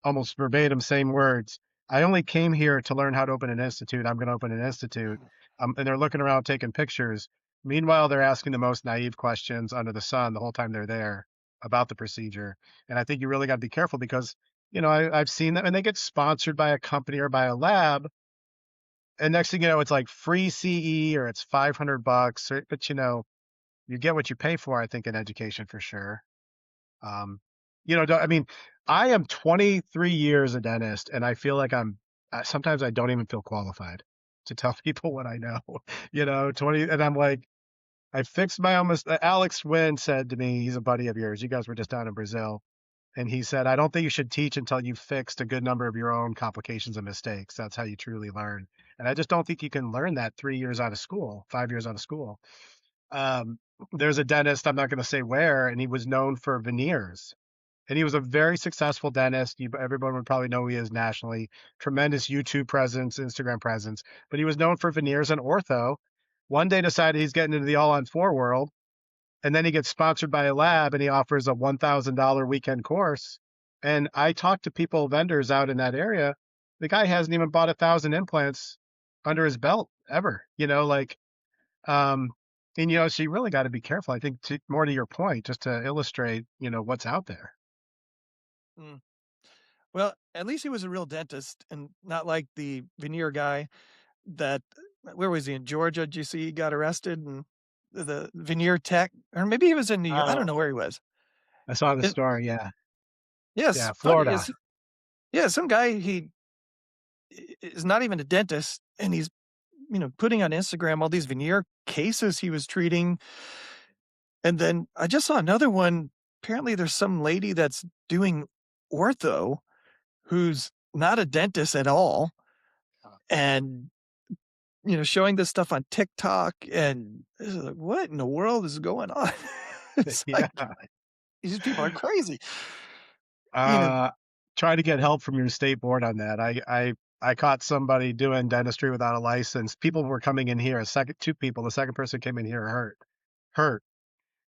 almost verbatim same words. I only came here to learn how to open an institute. I'm going to open an institute. And they're looking around taking pictures. Meanwhile, they're asking the most naive questions under the sun the whole time they're there about the procedure. And I think you really got to be careful because, you know, I've seen them and they get sponsored by a company or by a lab. And next thing you know, it's like free CE or it's $500. But, you know, you get what you pay for, I think, in education for sure. Um, you know, I mean, I am 23 years a dentist, and I feel like sometimes I don't even feel qualified to tell people what I know. You know, 20, and I'm like, I fixed my almost. Alex Wynn said to me, he's a buddy of yours. You guys were just down in Brazil, and he said, I don't think you should teach until you've fixed a good number of your own complications and mistakes. That's how you truly learn. And I just don't think you can learn that 3 years out of school, 5 years out of school. Um, there's a dentist, I'm not going to say where, and he was known for veneers and he was a very successful dentist. Everyone would probably know who he is nationally. Tremendous YouTube presence, Instagram presence, but he was known for veneers and ortho. One day decided he's getting into the all-on-4 world, and then he gets sponsored by a lab and he offers a $1,000 weekend course. And I talked to people, vendors out in that area. The guy hasn't even bought 1,000 implants under his belt ever. You know, like, um, and you know, so you really got to be careful. I think more to your point, just to illustrate, you know, what's out there. Mm. Well, at least he was a real dentist and not like the veneer guy that where was he, in Georgia? Did you see he got arrested and the veneer tech? Or maybe he was in New York. I don't know where he was. I saw the It story, yeah. Yes, Yeah, funny Florida. is yeah, some guy, is not even a dentist, and he's, putting on Instagram all these veneer cases he was treating. And then I just saw another one. Apparently, there's some lady that's doing ortho who's not a dentist at all, and, showing this stuff on TikTok, and it's like, "What in the world is going on?" It's Yeah. like, these people are crazy. You know Uh, Try to get help from your state board on that. I caught somebody doing dentistry without a license. People were coming in here, 2 people, the second person came in here hurt.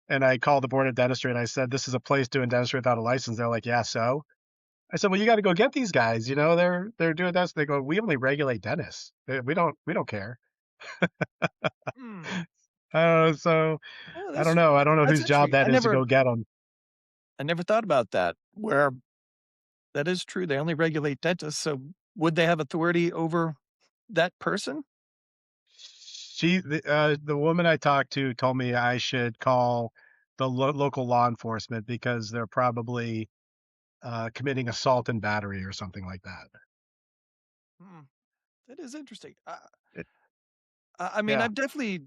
And I called the board of dentistry and I said, "This is a place doing dentistry without a license." They're like, "Yeah, so?" I said, "Well, you got to go get these guys. You know, they're doing that." They go, "We only regulate dentists. We don't care." Mm. So Oh, I don't know. I don't know that's whose job interesting. that is to go get them. I never thought about that, where that is true, they only regulate dentists, so would they have authority over that person? The woman I talked to told me I should call the local law enforcement because they're probably committing assault and battery or something like that. Hmm, that is interesting. It, I mean, yeah, I've definitely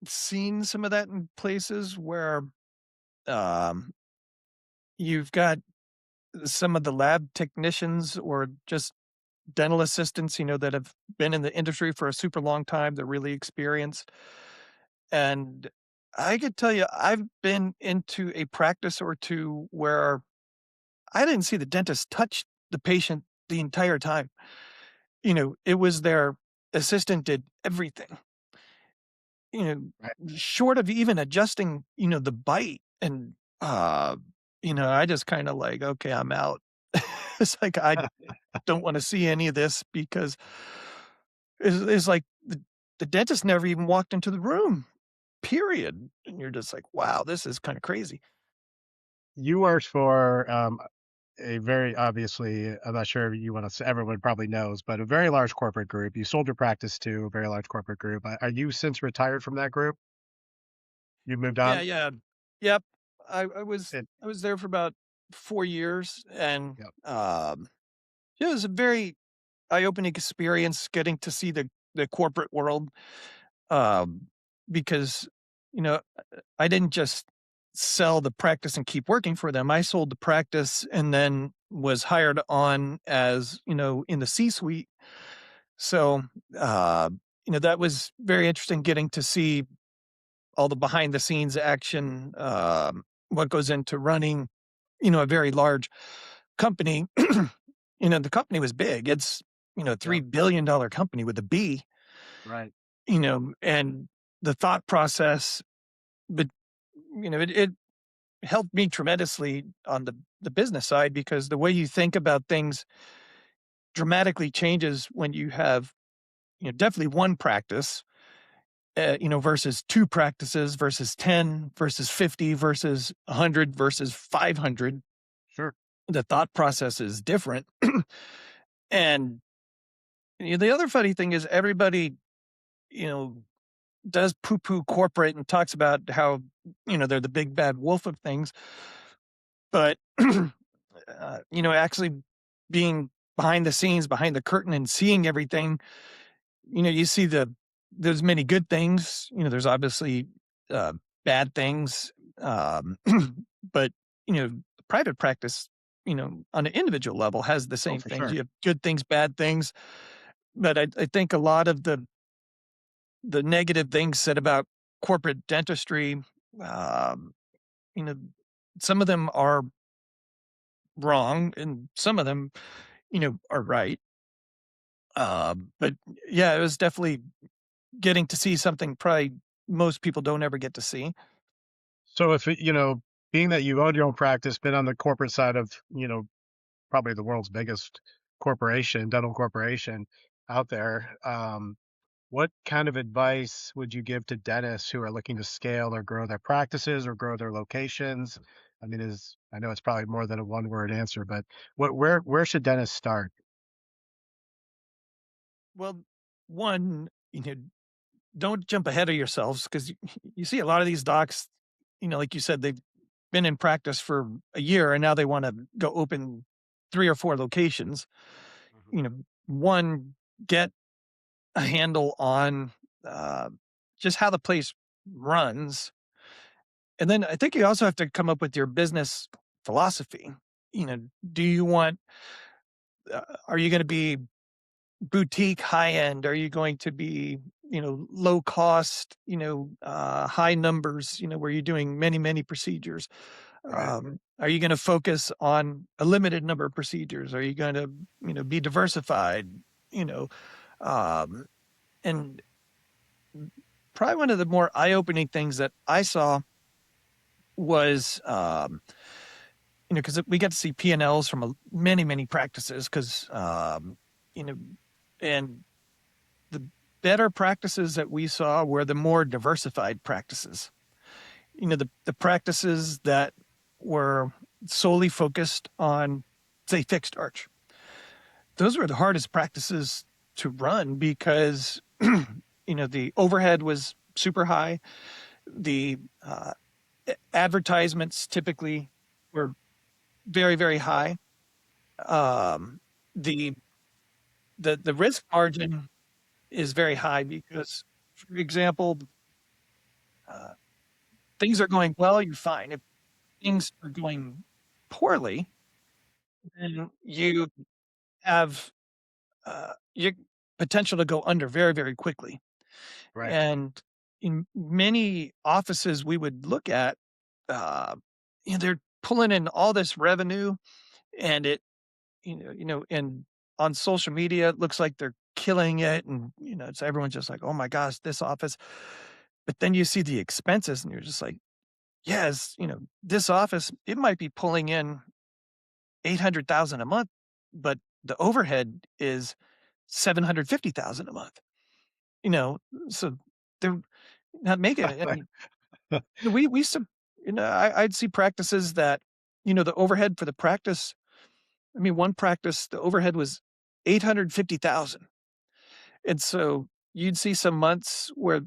seen some of that in places where, um, you've got some of the lab technicians or just dental assistants, that have been in the industry for a super long time, they're really experienced, and I could tell you, I've been into a practice or 2 where I didn't see the dentist touch the patient the entire time. It was their assistant did everything, you know, right. short of even adjusting, the bite. And, I just kinda like, "Okay, I'm out." It's like, I don't wanna see any of this because it's like the dentist never even walked into the room. period. And you're just like, wow, this is kind of crazy. You worked for a very obviously, I'm not sure if you want to say, everyone probably knows, but a very large corporate group. You sold your practice to a very large corporate group. Are you since retired from that group? You moved Yeah, on? yeah. Yep. I was there for about 4 years, and Yep. it was a very eye-opening experience getting to see the corporate world. Um, because you know, I didn't just sell the practice and keep working for them. I sold the practice and then was hired on as, in the C-suite. So, uh, that was very interesting getting to see all the behind the scenes action, what goes into running, a very large company. The company was big. It's, Yep. $3 billion company with a B, Right. and the thought process, but it helped me tremendously on the business side because the way you think about things dramatically changes when you have, definitely one practice, versus two practices versus 10 versus 50 versus 100 versus 500. Sure. The thought process is different. And the other funny thing is everybody, you know, does poo poo corporate and talks about how, they're the big bad wolf of things. But, actually being behind the scenes, behind the curtain and seeing everything, you see there's many good things, there's obviously uh, bad things. Um, but, private practice, on an individual level has the Oh, same for things. sure. You have good things, bad things. But I think a lot of the negative things said about corporate dentistry, um, you know, some of them are wrong and some of them, are right. But yeah, it was definitely getting to see something probably most people don't ever get to see. So if being that you own your own practice, been on the corporate side of, probably the world's biggest corporation, dental corporation out there, what kind of advice would you give to dentists who are looking to scale or grow their practices or grow their locations? I mean, I know it's probably more than a one word answer, but where should dentists start? Well, one, don't jump ahead of yourselves because you see a lot of these docs, like you said, they've been in practice for a year and now they want to go open 3 or 4 locations. Mhm. You know, one, get a handle on uh, just how the place runs. And then I think you also have to come up with your business philosophy. Do you want, are you going to be boutique high end? Are you going to be, low cost, high numbers, where you're doing many, many procedures? Right. Are you going to focus on a limited number of procedures? Are you going to, be diversified? You know, um, and probably one of the more eye opening things that I saw was, because we get to see P&Ls from many, many practices because, you know, and the better practices that we saw were the more diversified practices. The practices that were solely focused on, say, fixed arch. Those were the hardest practices to run because, the overhead was super high. The advertisements typically were very, very high. Um, the the risk margin is very high because, for example, uh, things are going well, you're fine. If things are going poorly, then you have your potential to go under very, very quickly. Right. And in many offices we would look at, uh, they're pulling in all this revenue, and and on social media it looks like they're killing it, and it's everyone's just like, oh my gosh, this office. But then you see the expenses, and you're just like, yes, this office, it might be pulling in 800,000 a month, but the overhead is 750,000 a month. You know, so there not making it. And we used to, I'd see practices that, the overhead for the practice. I mean, one practice, the overhead was 850,000. And so you'd see some months where,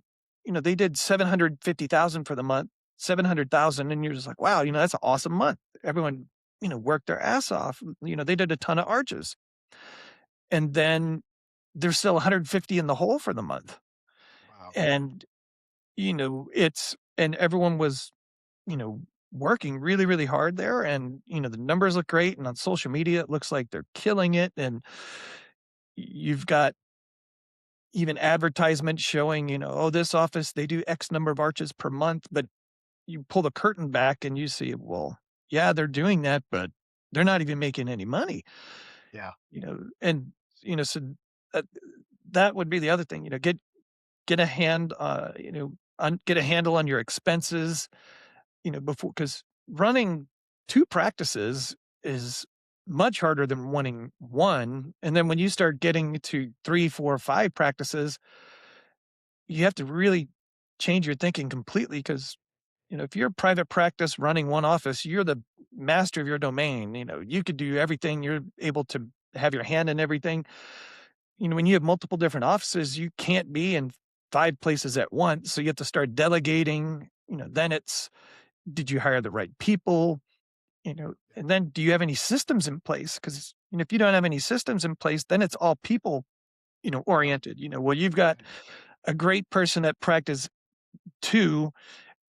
they did 750,000 for the month, 700,000. And you're just like, wow, that's an awesome month. Everyone, worked their ass off. They did a ton of arches. And then there's still 150 in the hole for the month. Wow. And, and everyone was, you know, working really, really hard there. And, the numbers look great. And on social media, it looks like they're killing it. And you've got even advertisements showing, oh, this office, they do X number of arches per month. But you pull the curtain back and you see, well, yeah, they're doing that, but they're not even making any money, Yeah. and, so uh, that would be the other thing, get a hand, get a handle on your expenses, before, because running 2 practices is much harder than running 1, and then when you start getting to 3, 4, 5 practices, you have to really change your thinking completely because, if you're a private practice running 1 office, you're the master of your domain, you could do everything, you're able to have your hand in everything. When you have multiple different offices, you can't be in 5 places at once, so you have to start delegating, then it's, did you hire the right people? And then do you have any systems in place? Because, if you don't have any systems in place, then it's all people, oriented. Well, you've got a great person at practice 2,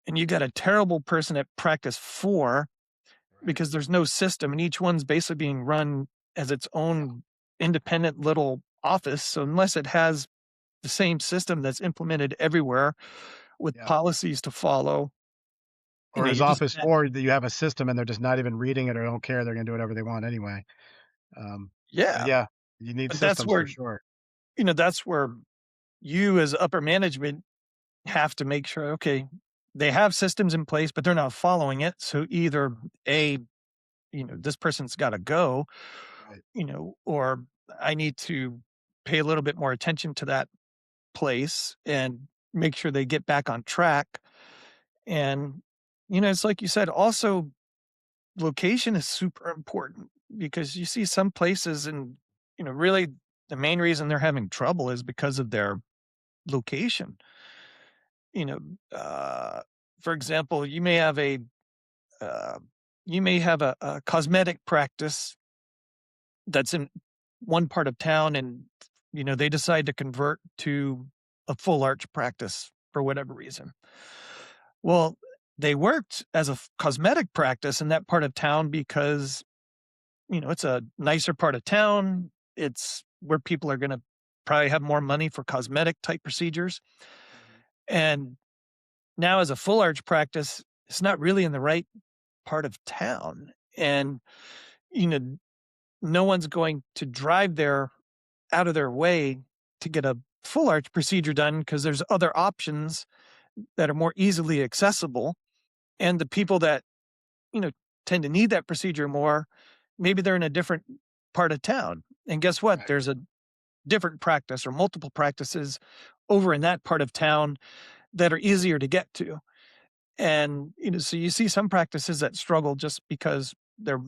and you got a terrible person at practice 4 because there's no system, and each one's basically being run as its own independent little office. So unless it has the same system that's implemented everywhere with Yeah. policies to follow, Or as you just Office 4, that you have a system and they're just not even reading it or don't care. They're going to do whatever they want anyway. So yeah. yeah, you need But that's systems where, for sure. that's where you as upper management have to make sure, okay, they have systems in place, but they're not following it. So either A, this person's got to go, Right. or I need to pay a little bit more attention to that place and make sure they get back on track. And, it's like you said, also location is super important because you see some places and, really the main reason they're having trouble is because of their location. You know, uh, for example, uh, you may have a cosmetic practice that's in one part of town and, they decide to convert to a full arch practice for whatever reason. Well, they worked as a cosmetic practice in that part of town because, it's a nicer part of town. It's where people are going to probably have more money for cosmetic type procedures. Mhm. And now as a full arch practice, it's not really in the right part of town. And, you know, no one's going to drive there out of their way to get a full arch procedure done because there's other options that are more easily accessible. And the people that, you know, tend to need that procedure more, maybe they're in a different part of town. And guess what? Right. There's a different practice or multiple practices over in that part of town that are easier to get to. And, so you see some practices that struggle just because they're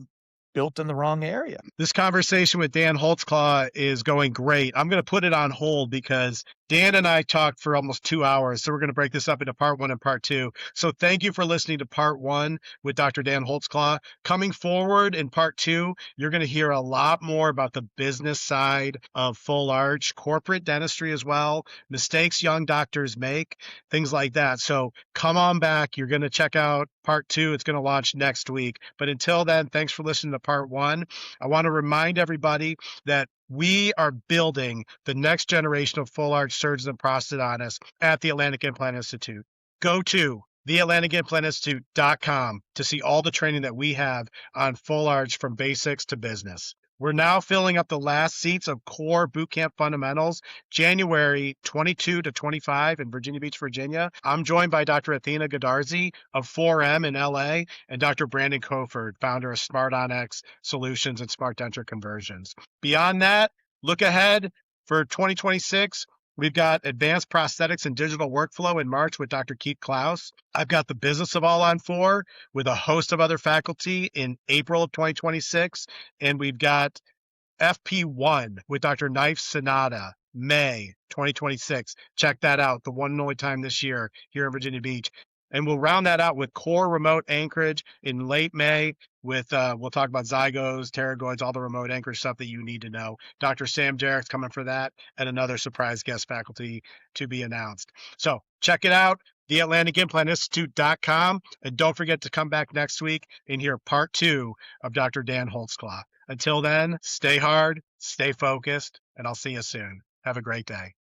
built in the wrong area. This conversation with Dan Holtzclaw is going great. I'm going to put it on hold because Dan and I talked for almost 2 hours. So we're going to break this up into part 1 and part 2. So thank you for listening to part 1 with Dr. Dan Holtzclaw. Coming forward in part 2, you're going to hear a lot more about the business side of full arch, corporate dentistry as well, mistakes young doctors make, things like that. So come on back. You're going to check out part 2. It's going to launch next week. But until then, thanks for listening to part 1. I want to remind everybody that we are building the next generation of full arch surgeons and prosthodontists at the Atlantic Implant Institute. Go to theatlanticimplantsinstitute.com to see all the training that we have on full arch from basics to business. We're now filling up the last seats of core bootcamp fundamentals, January 22 to 25 in Virginia Beach, Virginia. I'm joined by Dr. Athena Godarzi of 4M in LA and Dr. Brandon Coford, founder of Smart OnX Solutions and Smart Denture Conversions. Beyond that, look ahead for 2026. We've got Advanced Prosthetics and Digital Workflow in March with Dr. Keith Klaus. I've got The Business of All on 4 with a host of other faculty in April of 2026. And we've got FP1 with Dr. Knife Sonata, May 2026. Check that out, the one and only time this year here in Virginia Beach. And we'll round that out with Core Remote Anchorage in late May with, we'll talk about zygos, pterygoids, all the remote anchorage stuff that you need to know. Dr. Sam Jarrett's coming for that, and another surprise guest faculty to be announced. So check it out, theatlanticImplantinstitute.com. And don't forget to come back next week and hear part 2 of Dr. Dan Holtzclaw. Until then, stay hard, stay focused, and I'll see you soon. Have a great day.